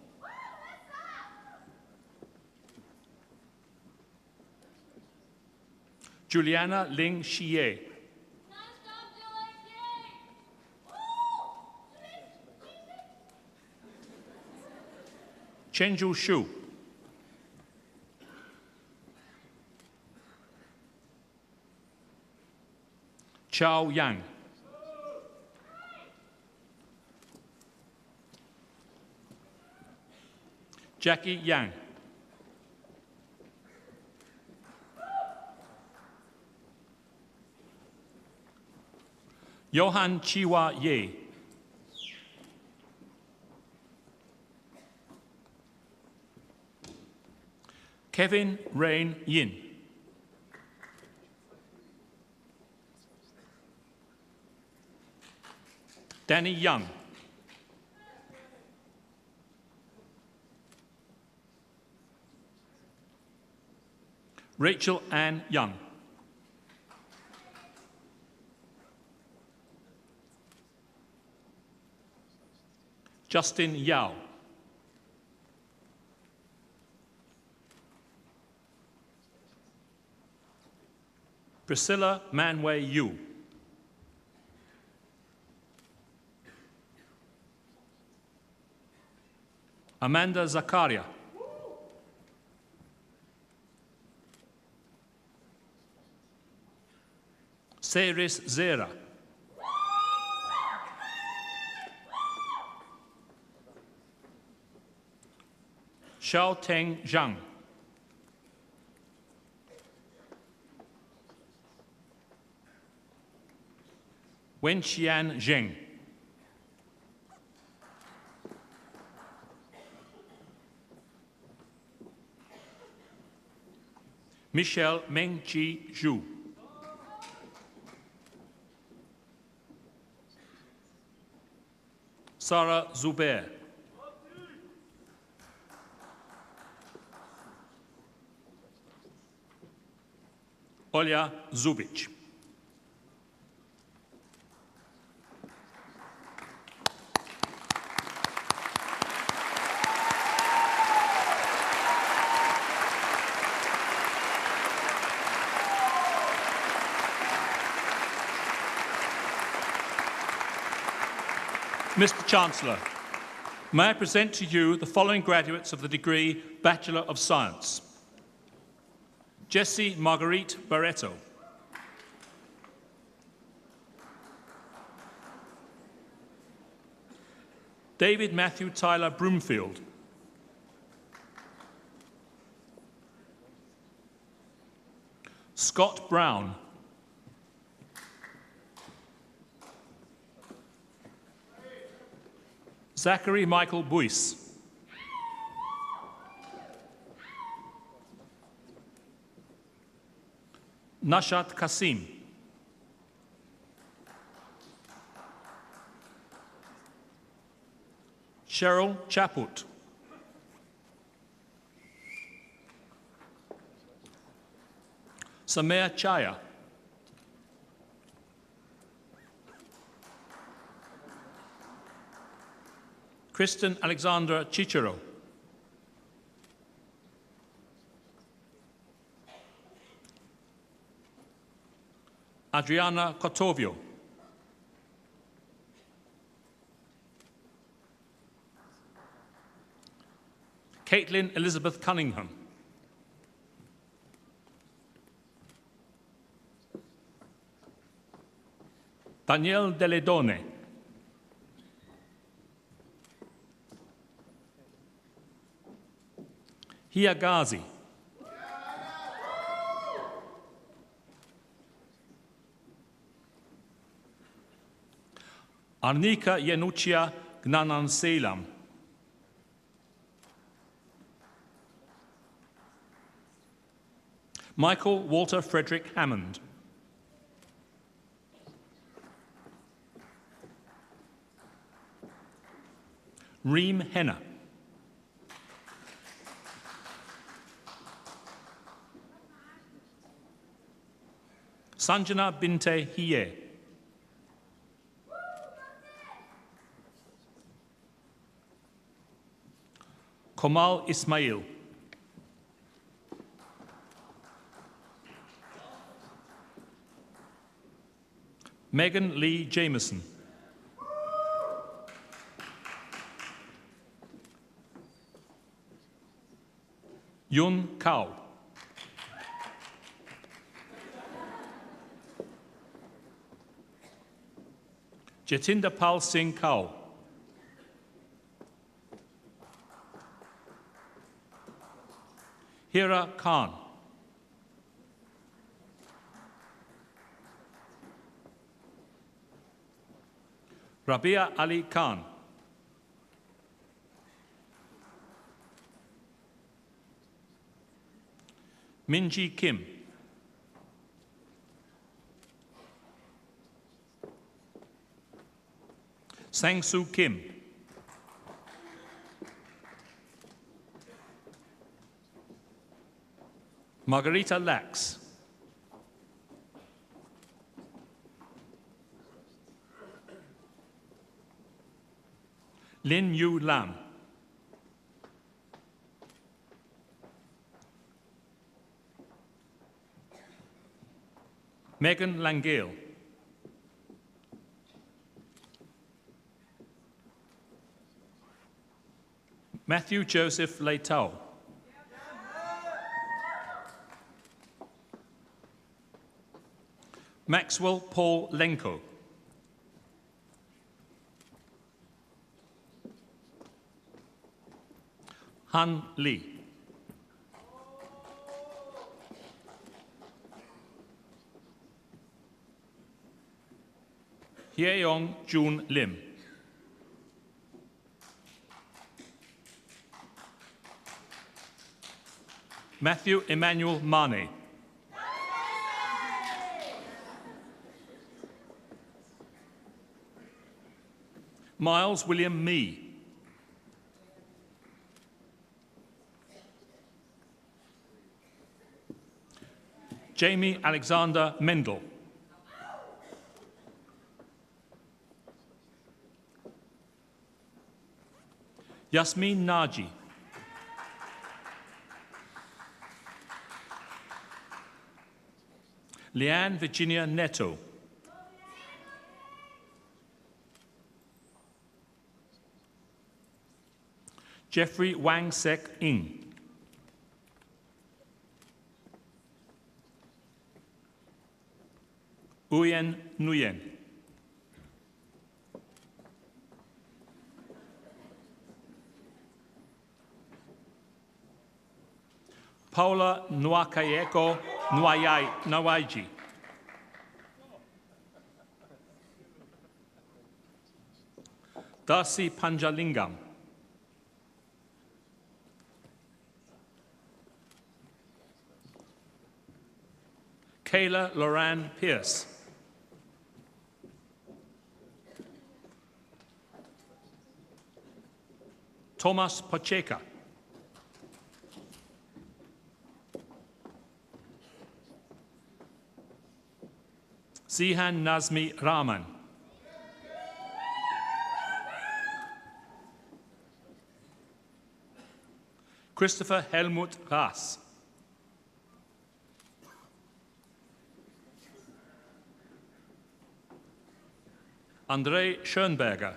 Juliana Ling Xie. Chenju Shu. Chao Yang. Jackie Yang. Johan Chiwa Ye. Kevin Rain Yin. Danny Young. Rachel Ann Young. Justin Yao. Priscilla Manway Yu. Amanda Zakaria. Seris Zera. Xiao Teng Zhang. Wenxian Zheng. Michelle Mengqi Zhu. Sarah Zubair. Olya Zubic. Mr. Chancellor, may I present to you the following graduates of the degree Bachelor of Science. Jessie Marguerite Barreto. David Matthew Tyler Broomfield. Scott Brown. Zachary Michael Buis. Nashat Kasim. Cheryl Chaput. Samir Chaya. Kristen Alexandra Chichero. Adriana Kotovio. Caitlin Elizabeth Cunningham. Danielle Deledone. Hia Ghazi. Arnika Yenuchia Gnanan Selam. Michael Walter Frederick Hammond. Reem Henna. Sanjana Binte Hiye. Komal Ismail. Megan Lee Jameson. Yun Kao. Jatinder Pal Singh Kao. Hira Khan. Rabia Ali Khan. Minji Kim. Sang-soo Kim. Margarita Lax. Lin Yu Lam. Megan Langale. Matthew Joseph Leitao. Maxwell Paul Lenko. Han Lee. Hyeong Jun Lim. Matthew Emmanuel Mane. Miles William Mee. Jamie Alexander Mendel. Yasmin Naji. Leanne Virginia Neto. Jeffrey Wang Sek Ing. Uyen Nguyen. Paula Nwakayeko Nwaiji. Darcy Panjalingam. Kayla Loran Pierce. Thomas Pacheca. Zihan Nazmi Rahman. Christopher Helmut Raas. Andrei Schönberger.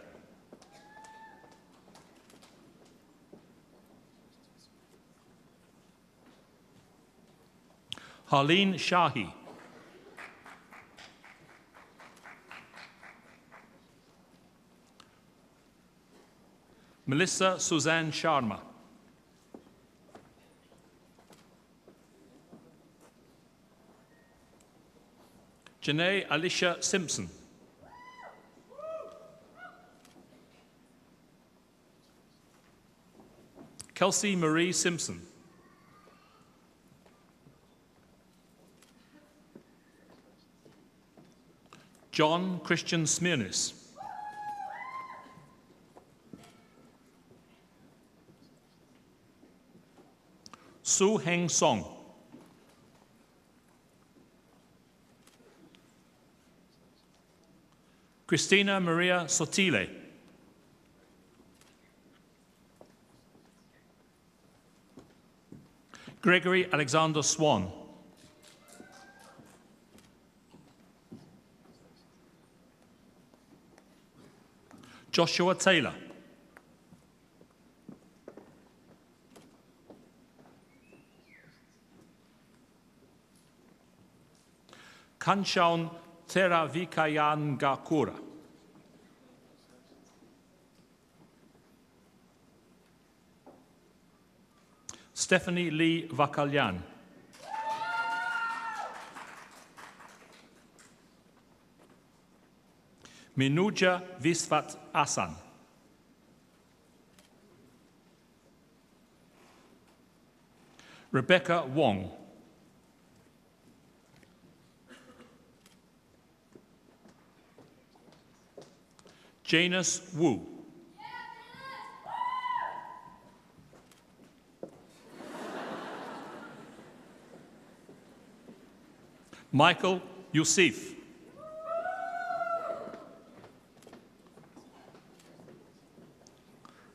Harleen Shahi. Melissa Suzanne Sharma. Janae Alicia Simpson. Kelsey Marie Simpson. John Christian Smirnis. Su Heng Song. Christina Maria Sotile. Gregory Alexander Swan. Joshua Taylor. Kanshaun Teravikayan Gakura. Stephanie Lee Vakalyan. Minuja Visvat Asan. Rebecca Wong. Janus Wu. Michael Yusuf.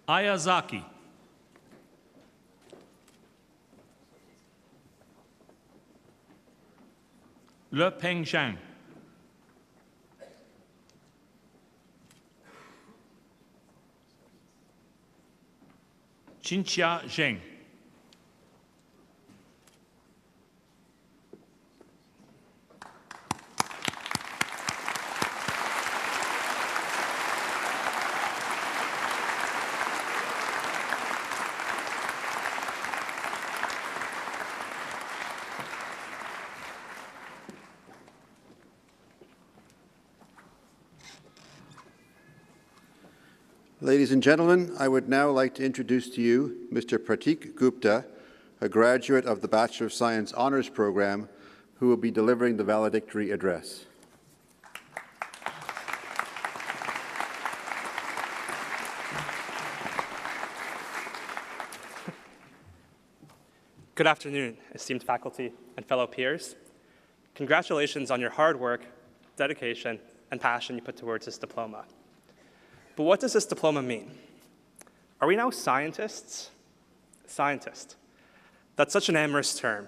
Ayazaki. Le Peng Zhang. Jinxia Zheng. Ladies and gentlemen, I would now like to introduce to you Mr. Pratik Gupta, a graduate of the Bachelor of Science Honours Program, who will be delivering the valedictory address. Good afternoon, esteemed faculty and fellow peers. Congratulations on your hard work, dedication, and passion you put towards this diploma. But what does this diploma mean? Are we now scientists? Scientist. That's such an amorous term,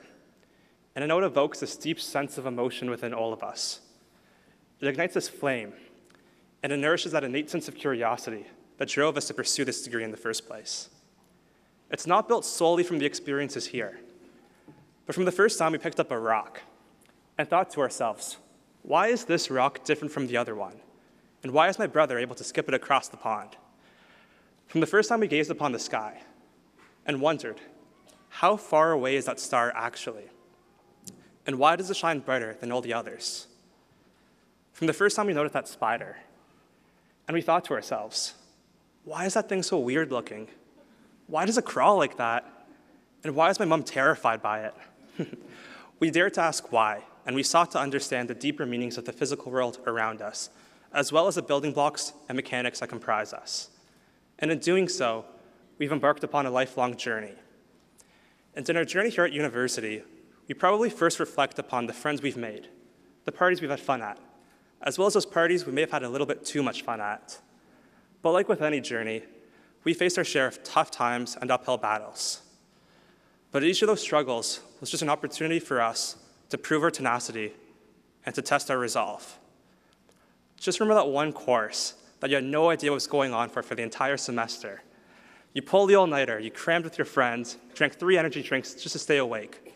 and I know it evokes this deep sense of emotion within all of us. It ignites this flame, and it nourishes that innate sense of curiosity that drove us to pursue this degree in the first place. It's not built solely from the experiences here, but from the first time we picked up a rock and thought to ourselves, why is this rock different from the other one? And why is my brother able to skip it across the pond? From the first time we gazed upon the sky and wondered, how far away is that star actually? And why does it shine brighter than all the others? From the first time we noticed that spider, and we thought to ourselves, why is that thing so weird looking? Why does it crawl like that? And why is my mom terrified by it? We dared to ask why, and we sought to understand the deeper meanings of the physical world around us, as well as the building blocks and mechanics that comprise us. And in doing so, we've embarked upon a lifelong journey. And in our journey here at university, we probably first reflect upon the friends we've made, the parties we've had fun at, as well as those parties we may have had a little bit too much fun at. But like with any journey, we faced our share of tough times and uphill battles. But each of those struggles was just an opportunity for us to prove our tenacity and to test our resolve. Just remember that one course that you had no idea what was going on for the entire semester. You pulled the all-nighter, you crammed with your friends, drank 3 energy drinks just to stay awake.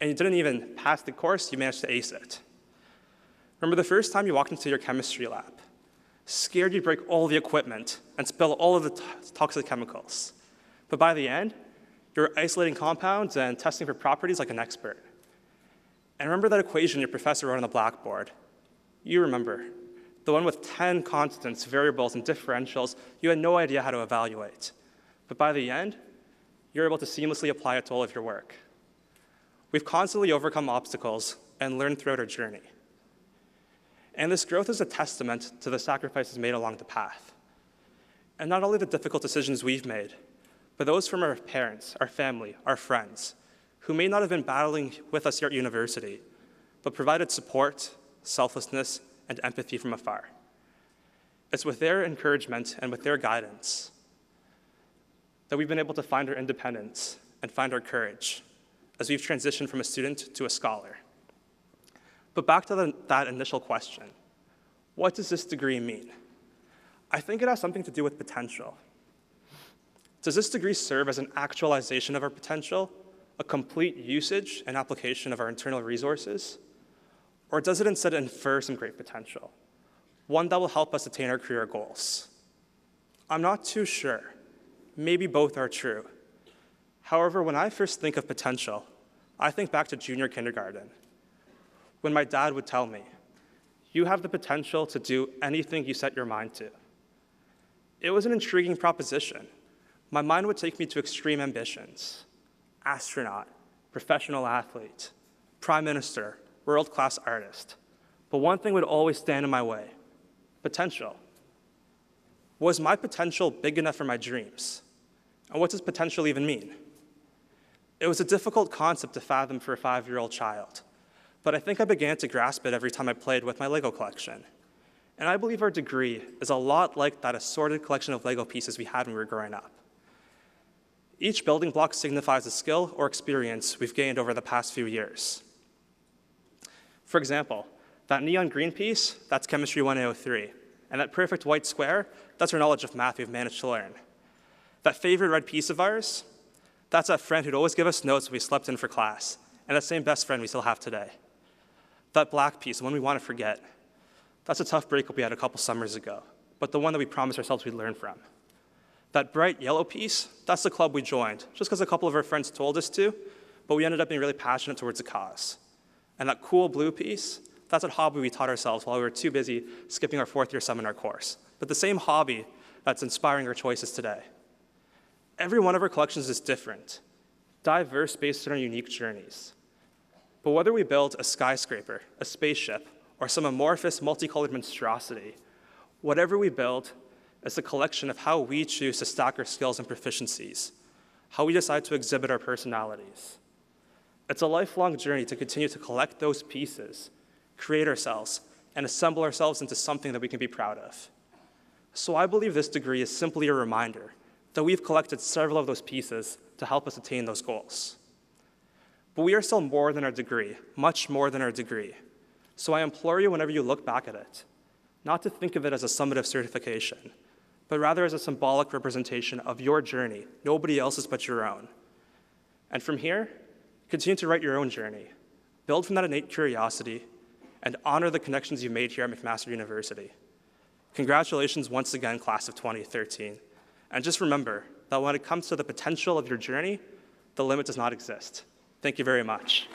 and you didn't even pass the course, you managed to ace it. Remember the first time you walked into your chemistry lab, scared you'd break all the equipment and spill all of the toxic chemicals. But by the end, you were isolating compounds and testing for properties like an expert. And remember that equation your professor wrote on the blackboard? You remember. The one with 10 constants, variables, and differentials you had no idea how to evaluate. But by the end, you're able to seamlessly apply it to all of your work. We've constantly overcome obstacles and learned throughout our journey. And this growth is a testament to the sacrifices made along the path. And not only the difficult decisions we've made, but those from our parents, our family, our friends, who may not have been battling with us here at university, but provided support, selflessness, and empathy from afar. It's with their encouragement and with their guidance that we've been able to find our independence and find our courage as we've transitioned from a student to a scholar. But back to that initial question, what does this degree mean? I think it has something to do with potential. Does this degree serve as an actualization of our potential, a complete usage and application of our internal resources? Or does it instead infer some great potential, one that will help us attain our career goals? I'm not too sure. Maybe both are true. However, when I first think of potential, I think back to junior kindergarten, when my dad would tell me, you have the potential to do anything you set your mind to. It was an intriguing proposition. My mind would take me to extreme ambitions: astronaut, professional athlete, prime minister, world-class artist. But one thing would always stand in my way: potential. Was my potential big enough for my dreams? And what does potential even mean? It was a difficult concept to fathom for a 5-year-old child, but I think I began to grasp it every time I played with my Lego collection. And I believe our degree is a lot like that assorted collection of Lego pieces we had when we were growing up. Each building block signifies a skill or experience we've gained over the past few years. For example, that neon green piece, that's Chemistry 1A03. And that perfect white square, that's our knowledge of math we've managed to learn. That favorite red piece of ours, that's that friend who'd always give us notes when we slept in for class, and that same best friend we still have today. That black piece, the one we want to forget, that's a tough breakup we had a couple summers ago, but the one that we promised ourselves we'd learn from. That bright yellow piece, that's the club we joined, just because a couple of our friends told us to, but we ended up being really passionate towards the cause. And that cool blue piece, that's a hobby we taught ourselves while we were too busy skipping our 4th-year seminar course, but the same hobby that's inspiring our choices today. Every one of our collections is different, diverse based on our unique journeys. But whether we build a skyscraper, a spaceship, or some amorphous multicolored monstrosity, whatever we build is a collection of how we choose to stack our skills and proficiencies, how we decide to exhibit our personalities. It's a lifelong journey to continue to collect those pieces, create ourselves, and assemble ourselves into something that we can be proud of. So I believe this degree is simply a reminder that we've collected several of those pieces to help us attain those goals. But we are still more than our degree, much more than our degree. So I implore you, whenever you look back at it, not to think of it as a summative certification, but rather as a symbolic representation of your journey, nobody else's but your own. And from here, continue to write your own journey, build from that innate curiosity, and honor the connections you've made here at McMaster University. Congratulations once again, class of 2013. And just remember that when it comes to the potential of your journey, the limit does not exist. Thank you very much.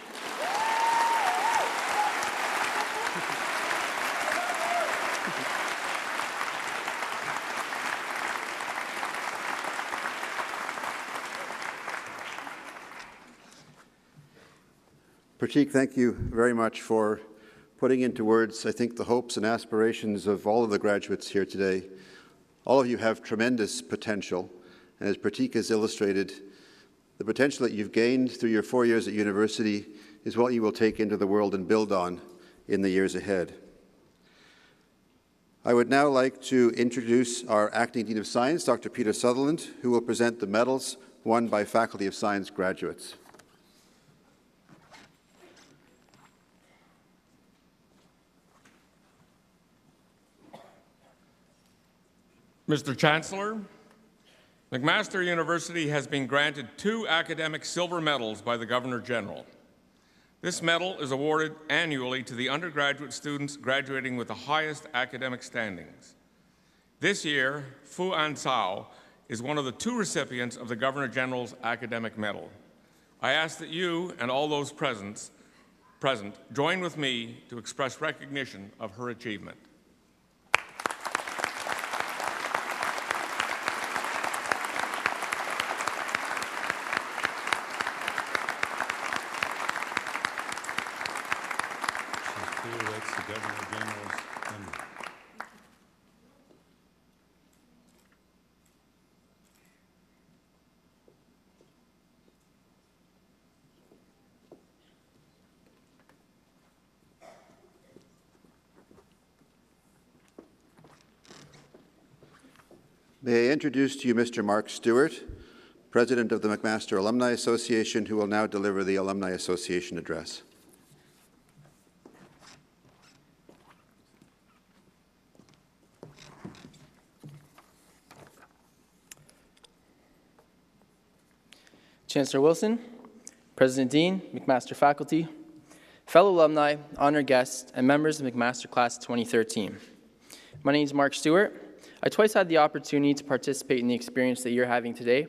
Pratik, thank you very much for putting into words, I think, the hopes and aspirations of all of the graduates here today. All of you have tremendous potential, and as Pratik has illustrated, the potential that you've gained through your 4 years at university is what you will take into the world and build on in the years ahead. I would now like to introduce our Acting Dean of Science, Dr. Peter Sutherland, who will present the medals won by Faculty of Science graduates. Mr. Chancellor, McMaster University has been granted 2 academic silver medals by the Governor General. This medal is awarded annually to the undergraduate students graduating with the highest academic standings. This year, Fu An Sao is one of the 2 recipients of the Governor General's Academic Medal. I ask that you and all those present join with me to express recognition of her achievement. That's the Governor General's member. May I introduce to you Mr. Mark Stewart, President of the McMaster Alumni Association, who will now deliver the Alumni Association address. Chancellor Wilson, President Dean, McMaster faculty, fellow alumni, honored guests, and members of McMaster Class of 2013. My name is Mark Stewart. I twice had the opportunity to participate in the experience that you're having today.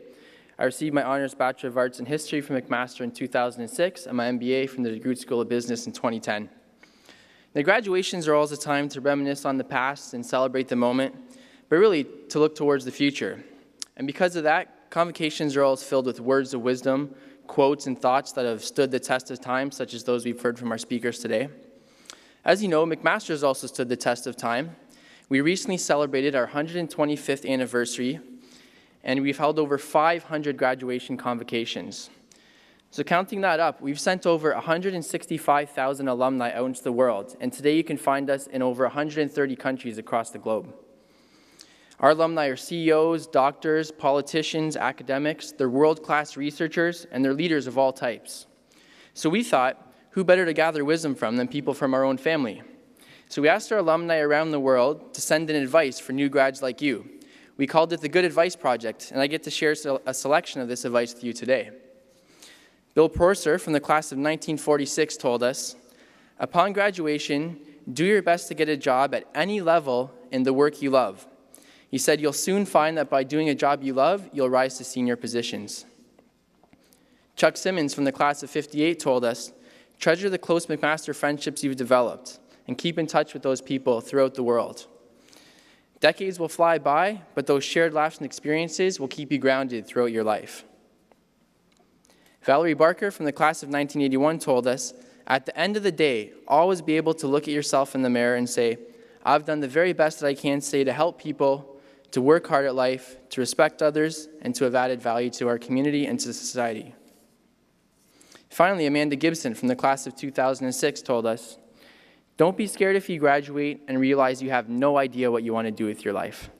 I received my Honors Bachelor of Arts in History from McMaster in 2006 and my MBA from the DeGroote School of Business in 2010. The graduations are always a time to reminisce on the past and celebrate the moment, but really to look towards the future. And because of that, convocations are always filled with words of wisdom, quotes, and thoughts that have stood the test of time, such as those we've heard from our speakers today. As you know, McMaster has also stood the test of time. We recently celebrated our 125th anniversary, and we've held over 500 graduation convocations. So counting that up, we've sent over 165,000 alumni out into the world, and today you can find us in over 130 countries across the globe. Our alumni are CEOs, doctors, politicians, academics, they're world-class researchers, and they're leaders of all types. So we thought, who better to gather wisdom from than people from our own family? So we asked our alumni around the world to send in advice for new grads like you. We called it the Good Advice Project, and I get to share a selection of this advice with you today. Bill Purser from the class of 1946 told us, upon graduation, do your best to get a job at any level in the work you love. He said, you'll soon find that by doing a job you love, you'll rise to senior positions. Chuck Simmons from the class of 58 told us, treasure the close McMaster friendships you've developed and keep in touch with those people throughout the world. Decades will fly by, but those shared laughs and experiences will keep you grounded throughout your life. Valerie Barker from the class of 1981 told us, at the end of the day, always be able to look at yourself in the mirror and say, I've done the very best that I can say to help people, to work hard at life, to respect others, and to have added value to our community and to society. Finally, Amanda Gibson from the class of 2006 told us, don't be scared if you graduate and realize you have no idea what you want to do with your life.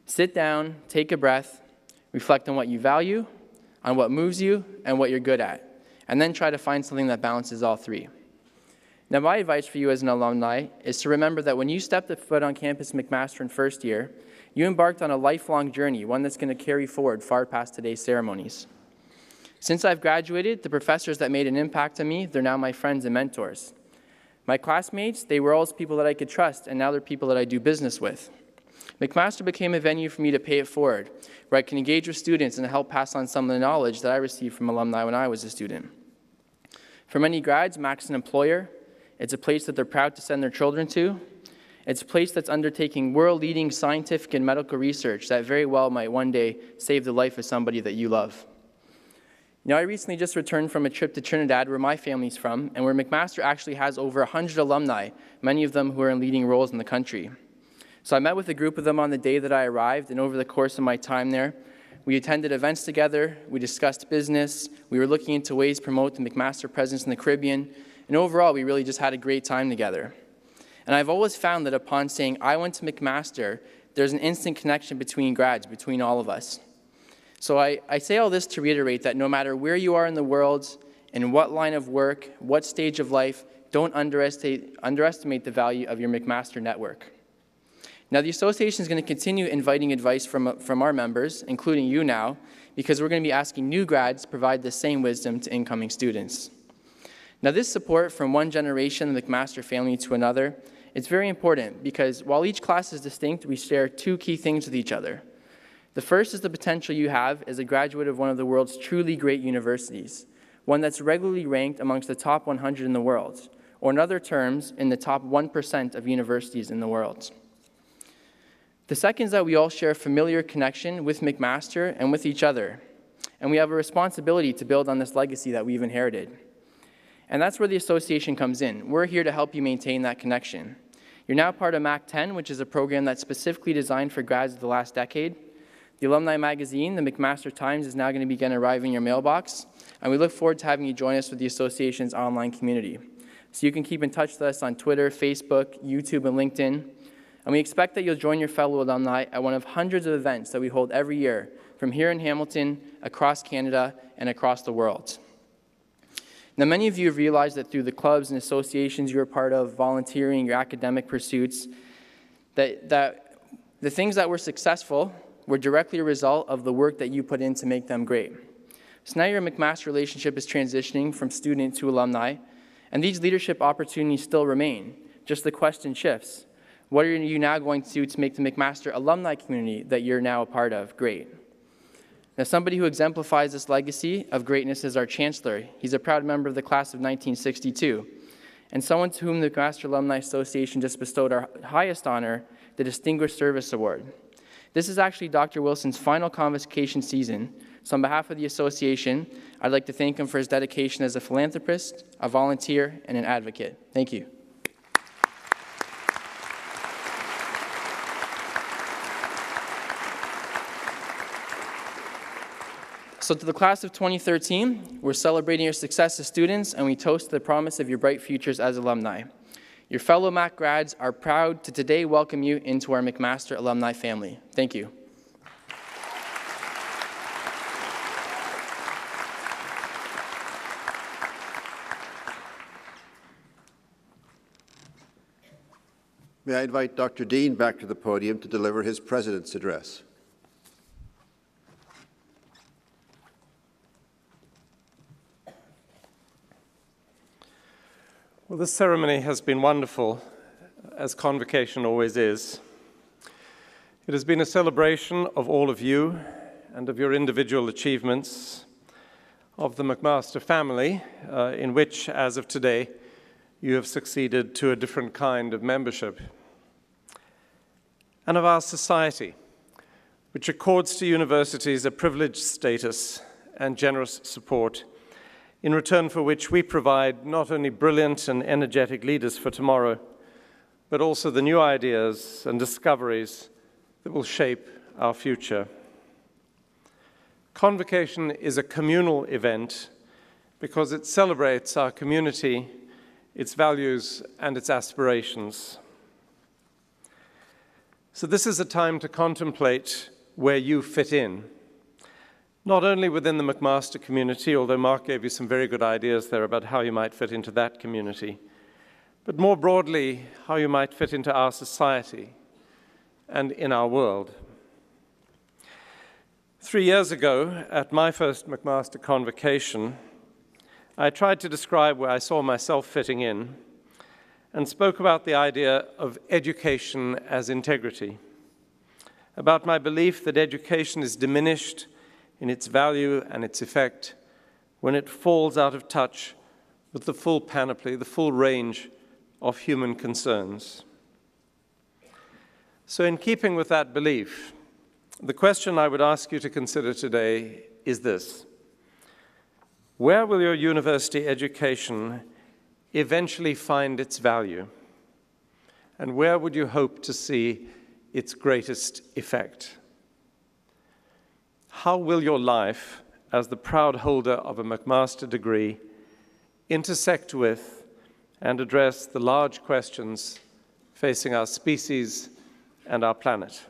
Sit down, take a breath, reflect on what you value, on what moves you, and what you're good at, and then try to find something that balances all three. Now, my advice for you as an alumni is to remember that when you stepped a foot on campus McMaster in first year, you embarked on a lifelong journey, one that's going to carry forward far past today's ceremonies. Since I've graduated, the professors that made an impact on me, they're now my friends and mentors. My classmates, they were always people that I could trust, and now they're people that I do business with. McMaster became a venue for me to pay it forward, where I can engage with students and help pass on some of the knowledge that I received from alumni when I was a student. For many grads, Mac's an employer. It's a place that they're proud to send their children to. It's a place that's undertaking world-leading scientific and medical research that very well might one day save the life of somebody that you love. Now, I recently just returned from a trip to Trinidad, where my family's from, and where McMaster actually has over 100 alumni, many of them who are in leading roles in the country. So I met with a group of them on the day that I arrived, and over the course of my time there, we attended events together, we discussed business, we were looking into ways to promote the McMaster presence in the Caribbean, and overall, we really just had a great time together. And I've always found that upon saying, I went to McMaster, there's an instant connection between grads, between all of us. So I say all this to reiterate that no matter where you are in the world, in what line of work, what stage of life, don't underestimate the value of your McMaster network. Now, the association is going to continue inviting advice from our members, including you now, because we're going to be asking new grads to provide the same wisdom to incoming students. Now, this support from one generation of the McMaster family to another, it's very important because while each class is distinct, we share two key things with each other. The first is the potential you have as a graduate of one of the world's truly great universities, one that's regularly ranked amongst the top 100 in the world, or in other terms, in the top 1% of universities in the world. The second is that we all share a familiar connection with McMaster and with each other, and we have a responsibility to build on this legacy that we've inherited. And that's where the association comes in. We're here to help you maintain that connection. You're now part of MAC 10, which is a program that's specifically designed for grads of the last decade. The alumni magazine, the McMaster Times, is now going to begin arriving in your mailbox, and we look forward to having you join us with the association's online community. So you can keep in touch with us on Twitter, Facebook, YouTube, and LinkedIn. And we expect that you'll join your fellow alumni at one of hundreds of events that we hold every year from here in Hamilton, across Canada, and across the world. Now, many of you have realized that through the clubs and associations you're a part of, volunteering, your academic pursuits, that the things that were successful were directly a result of the work that you put in to make them great. So now your McMaster relationship is transitioning from student to alumni, and these leadership opportunities still remain. Just the question shifts. What are you now going to do to make the McMaster alumni community that you're now a part of great? Now, somebody who exemplifies this legacy of greatness is our Chancellor. He's a proud member of the class of 1962, and someone to whom the McMaster Alumni Association just bestowed our highest honor, the Distinguished Service Award. This is actually Dr. Wilson's final convocation season, so on behalf of the association, I'd like to thank him for his dedication as a philanthropist, a volunteer, and an advocate. Thank you. So to the class of 2013, we're celebrating your success as students, and we toast the promise of your bright futures as alumni. Your fellow MAC grads are proud to today welcome you into our McMaster alumni family. Thank you. May I invite Dr. Dean back to the podium to deliver his President's Address. Well, this ceremony has been wonderful, as Convocation always is. It has been a celebration of all of you and of your individual achievements, of the McMaster family, in which, as of today, you have succeeded to a different kind of membership, and of our society, which accords to universities a privileged status and generous support, in return for which we provide not only brilliant and energetic leaders for tomorrow, but also the new ideas and discoveries that will shape our future. Convocation is a communal event because it celebrates our community, its values, and its aspirations. So this is a time to contemplate where you fit in, not only within the McMaster community, although Mark gave you some very good ideas there about how you might fit into that community, but more broadly, how you might fit into our society and in our world. 3 years ago, at my first McMaster Convocation, I tried to describe where I saw myself fitting in and spoke about the idea of education as integrity, about my belief that education is diminished in its value and its effect when it falls out of touch with the full panoply, the full range of human concerns. So in keeping with that belief, the question I would ask you to consider today is this: where will your university education eventually find its value? And where would you hope to see its greatest effect? How will your life, as the proud holder of a McMaster degree, intersect with and address the large questions facing our species and our planet?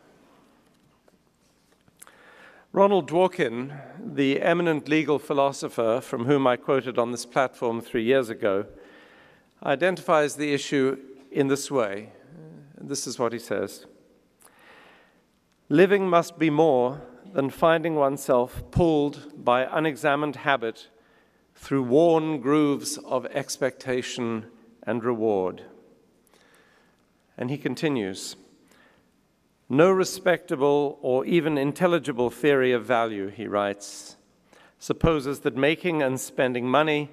Ronald Dworkin, the eminent legal philosopher from whom I quoted on this platform 3 years ago, identifies the issue in this way. This is what he says: living must be more than finding oneself pulled by unexamined habit through worn grooves of expectation and reward. And he continues, no respectable or even intelligible theory of value, he writes, supposes that making and spending money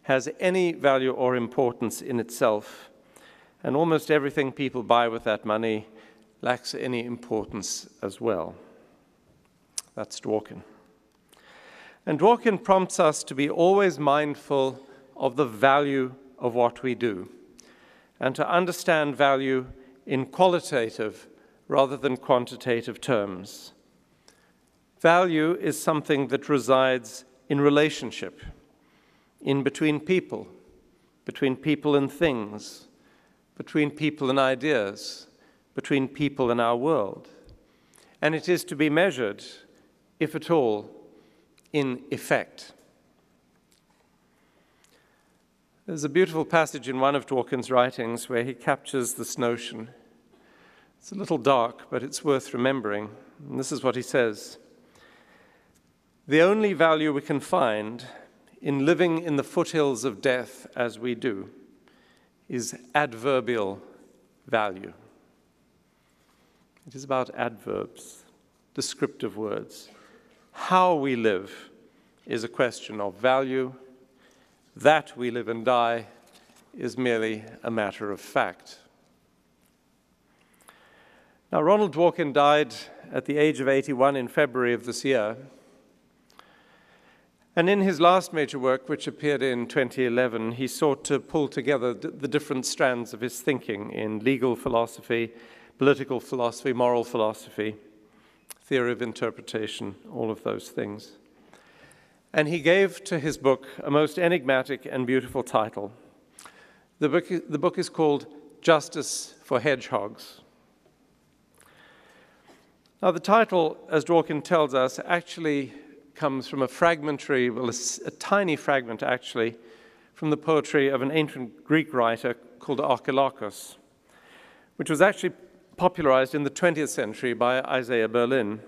has any value or importance in itself, and almost everything people buy with that money lacks any importance as well. That's Dworkin. And Dworkin prompts us to be always mindful of the value of what we do, and to understand value in qualitative rather than quantitative terms. Value is something that resides in relationship, in between people and things, between people and ideas, between people and our world. And it is to be measured, if at all, in effect. There's a beautiful passage in one of Dworkin's writings where he captures this notion. It's a little dark, but it's worth remembering. And this is what he says. The only value we can find in living in the foothills of death as we do is adverbial value. It is about adverbs, descriptive words. How we live is a question of value. That we live and die is merely a matter of fact. Now, Ronald Dworkin died at the age of 81 in February of this year. And in his last major work, which appeared in 2011, he sought to pull together the different strands of his thinking in legal philosophy, political philosophy, moral philosophy, theory of interpretation, all of those things. And he gave to his book a most enigmatic and beautiful title. The book is called Justice for Hedgehogs. Now, the title, as Dworkin tells us, actually comes from a fragmentary, well, a tiny fragment, actually, from the poetry of an ancient Greek writer called Archilochus, which was actually popularized in the 20th century by Isaiah Berlin.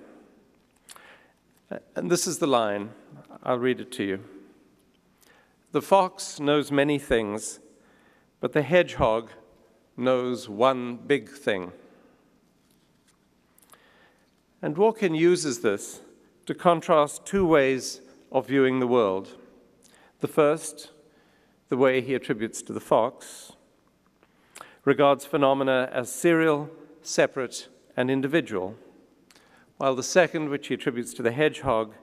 And this is the line. I'll read it to you. The fox knows many things, but the hedgehog knows one big thing. And Dworkin uses this to contrast two ways of viewing the world. The first, the way he attributes to the fox, regards phenomena as serial, separate, and individual, while the second, which he attributes to the hedgehog,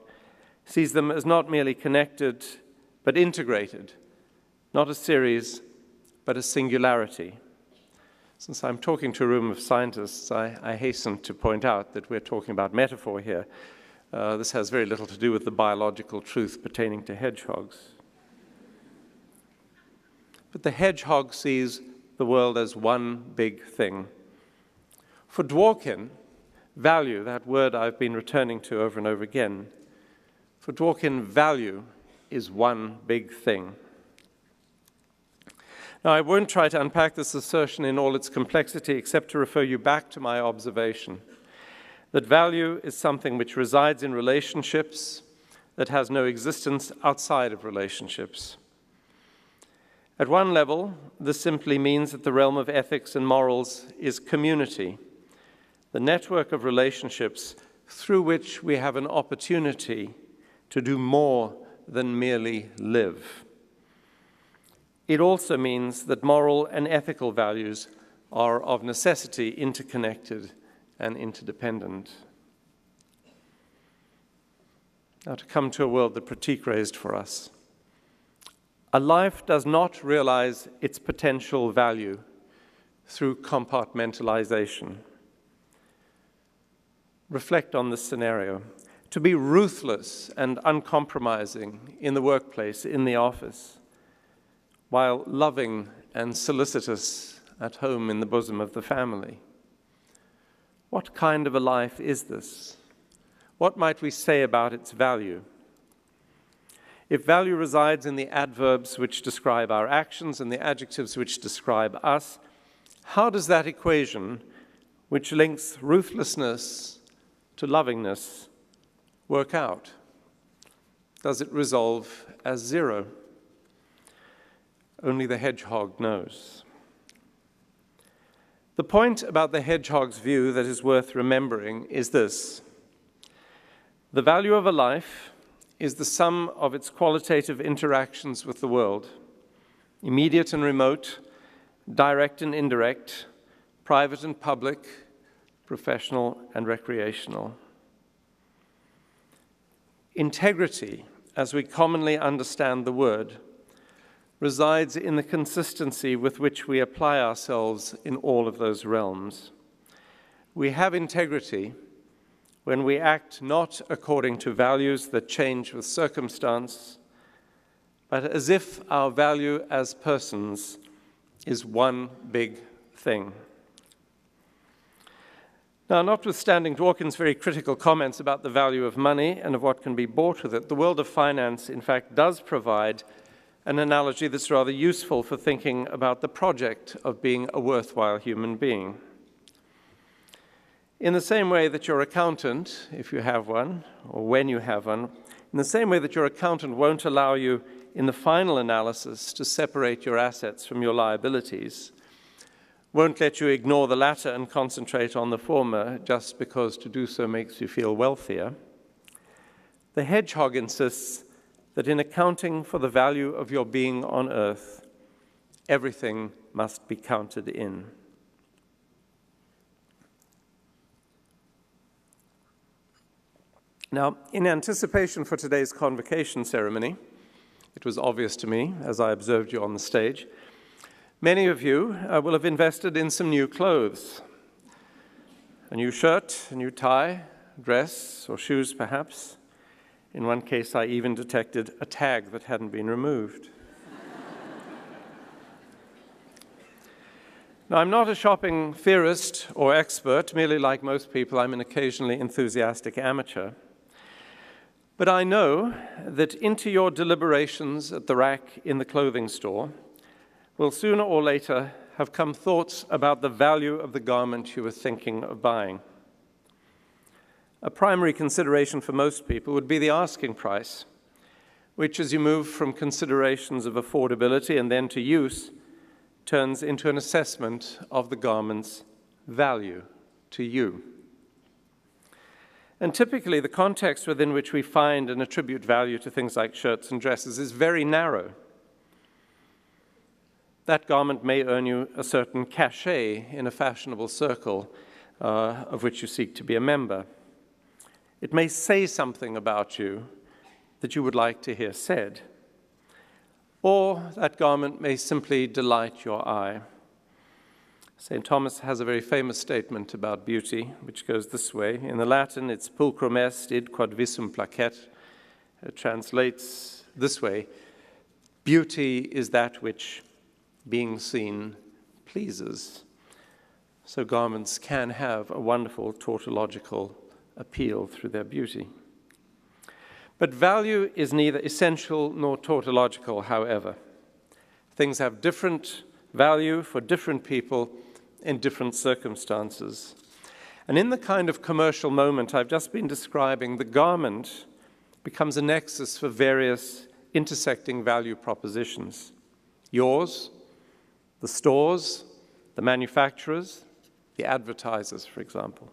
sees them as not merely connected, but integrated, not a series, but a singularity. Since I'm talking to a room of scientists, I hasten to point out that we're talking about metaphor here. This has very little to do with the biological truth pertaining to hedgehogs. But the hedgehog sees the world as one big thing. For Dworkin, value, that word I've been returning to over and over again, for Dworkin, value is one big thing. Now, I won't try to unpack this assertion in all its complexity, except to refer you back to my observation that value is something which resides in relationships, that has no existence outside of relationships. At one level, this simply means that the realm of ethics and morals is community, the network of relationships through which we have an opportunity to do more than merely live. It also means that moral and ethical values are of necessity interconnected and interdependent. Now, to come to a world that Pratik raised for us. A life does not realize its potential value through compartmentalization. Reflect on this scenario. To be ruthless and uncompromising in the workplace, in the office, while loving and solicitous at home in the bosom of the family. What kind of a life is this? What might we say about its value? If value resides in the adverbs which describe our actions and the adjectives which describe us, how does that equation, which links ruthlessness to lovingness, work out? Does it resolve as 0? Only the hedgehog knows. The point about the hedgehog's view that is worth remembering is this: the value of a life is the sum of its qualitative interactions with the world, immediate and remote, direct and indirect, private and public, professional and recreational. Integrity, as we commonly understand the word, resides in the consistency with which we apply ourselves in all of those realms. We have integrity when we act not according to values that change with circumstance, but as if our value as persons is one big thing. Now, notwithstanding Dworkin's very critical comments about the value of money and of what can be bought with it, the world of finance, in fact, does provide an analogy that's rather useful for thinking about the project of being a worthwhile human being. In the same way that your accountant, if you have one, or when you have one, in the same way that your accountant won't allow you in the final analysis to separate your assets from your liabilities, won't let you ignore the latter and concentrate on the former just because to do so makes you feel wealthier, the hedgehog insists that in accounting for the value of your being on earth, everything must be counted in. Now, in anticipation for today's convocation ceremony, it was obvious to me as I observed you on the stage, many of you will have invested in some new clothes. A new shirt, a new tie, dress, or shoes perhaps. In one case, I even detected a tag that hadn't been removed. Now, I'm not a shopping theorist or expert. Merely like most people, I'm an occasionally enthusiastic amateur. But I know that into your deliberations at the rack in the clothing store will sooner or later have come thoughts about the value of the garment you were thinking of buying. A primary consideration for most people would be the asking price, which, as you move from considerations of affordability and then to use, turns into an assessment of the garment's value to you. And typically, the context within which we find and attribute value to things like shirts and dresses is very narrow. That garment may earn you a certain cachet in a fashionable circle of which you seek to be a member. It may say something about you that you would like to hear said, or that garment may simply delight your eye. St. Thomas has a very famous statement about beauty, which goes this way. In the Latin, it's pulchrum est id quod visum placet. It translates this way: beauty is that which, being seen, pleases. So garments can have a wonderful tautological appeal through their beauty. But value is neither essential nor tautological, however. Things have different value for different people in different circumstances. And in the kind of commercial moment I've just been describing, the garment becomes a nexus for various intersecting value propositions. Yours, the stores, the manufacturers, the advertisers, for example.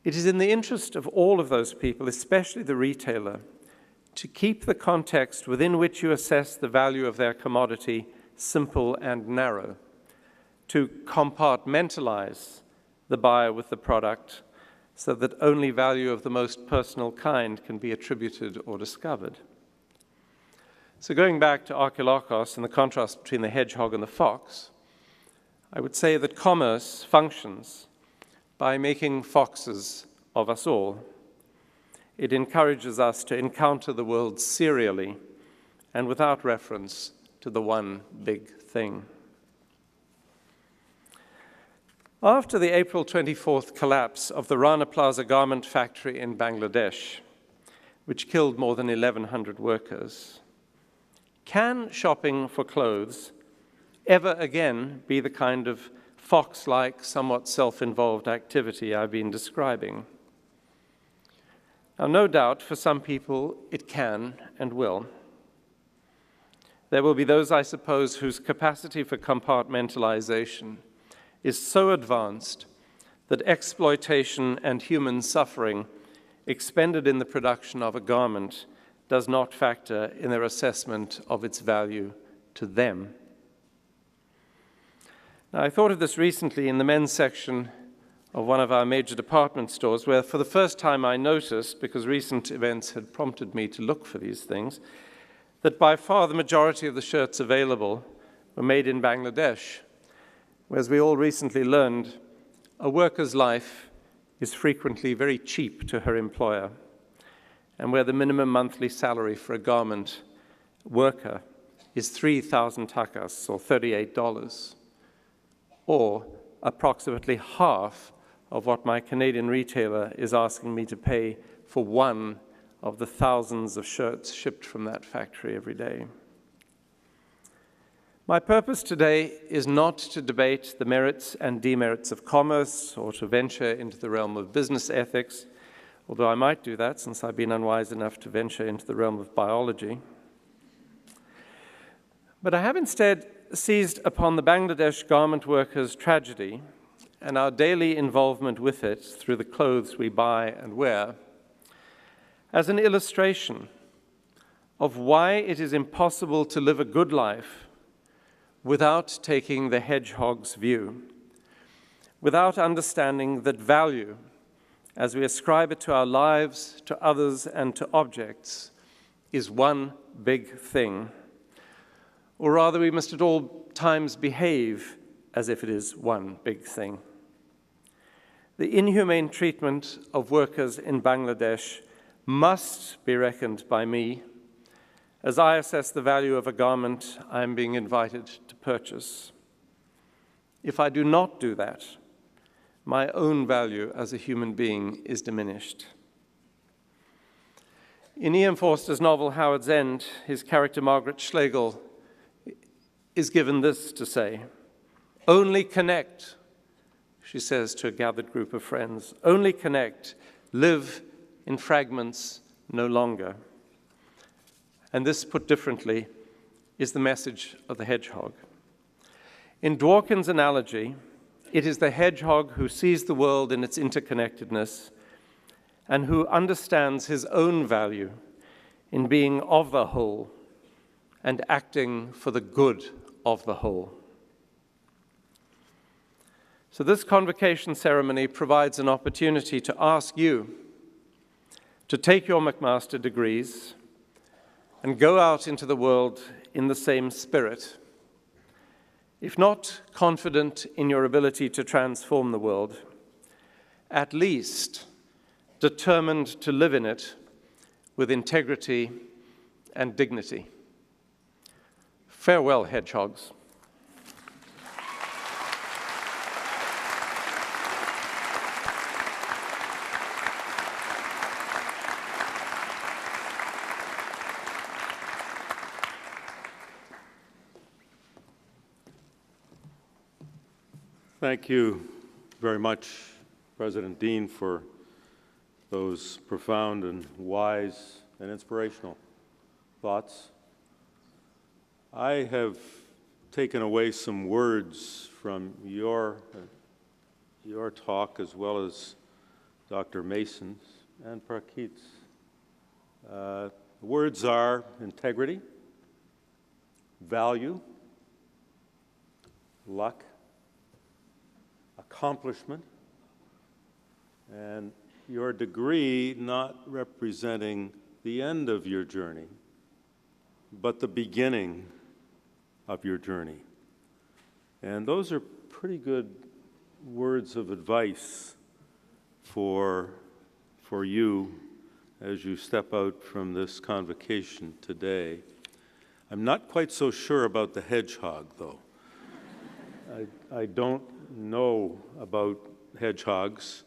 It is in the interest of all of those people, especially the retailer, to keep the context within which you assess the value of their commodity simple and narrow, to compartmentalize the buyer with the product so that only value of the most personal kind can be attributed or discovered. So going back to Archilochos and the contrast between the hedgehog and the fox, I would say that commerce functions by making foxes of us all. It encourages us to encounter the world serially and without reference to the one big thing. After the April 24th collapse of the Rana Plaza garment factory in Bangladesh, which killed more than 1,100 workers, can shopping for clothes ever again be the kind of fox-like, somewhat self-involved activity I've been describing? Now, no doubt, for some people, it can and will. There will be those, I suppose, whose capacity for compartmentalization is so advanced that exploitation and human suffering expended in the production of a garment does not factor in their assessment of its value to them. Now, I thought of this recently in the men's section of one of our major department stores, where for the first time I noticed, because recent events had prompted me to look for these things, that by far the majority of the shirts available were made in Bangladesh, where, as we all recently learned, a worker's life is frequently very cheap to her employer, and where the minimum monthly salary for a garment worker is 3,000 takas, or $38, or approximately half of what my Canadian retailer is asking me to pay for one of the thousands of shirts shipped from that factory every day. My purpose today is not to debate the merits and demerits of commerce or to venture into the realm of business ethics, although I might do that since I've been unwise enough to venture into the realm of biology. But I have instead seized upon the Bangladesh garment workers' tragedy and our daily involvement with it through the clothes we buy and wear as an illustration of why it is impossible to live a good life without taking the hedgehog's view, without understanding that value, as we ascribe it to our lives, to others, and to objects, is one big thing. Or rather, we must at all times behave as if it is one big thing. The inhumane treatment of workers in Bangladesh must be reckoned by me as I assess the value of a garment I am being invited to purchase. If I do not do that, my own value as a human being is diminished. In Ian Forster's novel Howard's End, his character Margaret Schlegel is given this to say: "Only connect," she says to a gathered group of friends, "only connect, live in fragments no longer." And this, put differently, is the message of the hedgehog. In Dworkin's analogy, it is the hedgehog who sees the world in its interconnectedness and who understands his own value in being of the whole and acting for the good of the whole. So this convocation ceremony provides an opportunity to ask you to take your McMaster degrees and go out into the world in the same spirit. If not confident in your ability to transform the world, at least determined to live in it with integrity and dignity. Farewell, hedgehogs. Thank you very much, President Dean, for those profound and wise and inspirational thoughts. I have taken away some words from your talk, as well as Dr. Mason's and Prakit's. The words are integrity, value, luck, accomplishment, and your degree not representing the end of your journey, but the beginning of your journey. And those are pretty good words of advice for you as you step out from this convocation today. I'm not quite so sure about the hedgehog, though. I don't know about hedgehogs.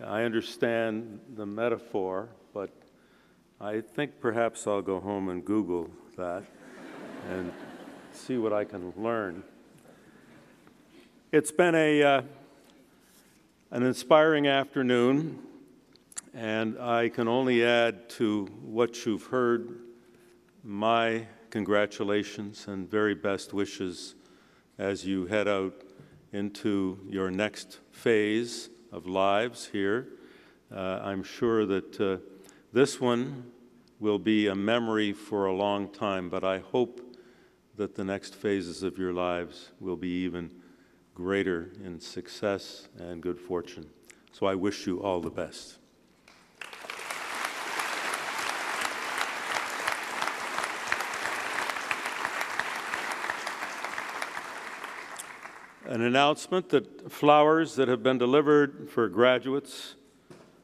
I understand the metaphor, but I think perhaps I'll go home and Google that and see what I can learn. It's been an inspiring afternoon, And I can only add to what you've heard my congratulations and very best wishes as you head out into your next phase of lives here. I'm sure that this one will be a memory for a long time, but I hope that the next phases of your lives will be even greater in success and good fortune. So I wish you all the best. An announcement that flowers that have been delivered for graduates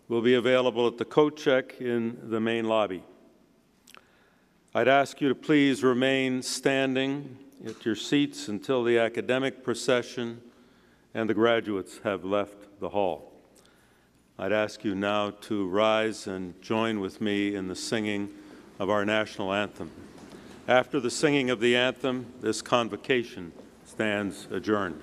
will be available at the coat check in the main lobby. I'd ask you to please remain standing at your seats until the academic procession and the graduates have left the hall. I'd ask you now to rise and join with me in the singing of our national anthem. After the singing of the anthem, this convocation stands adjourned.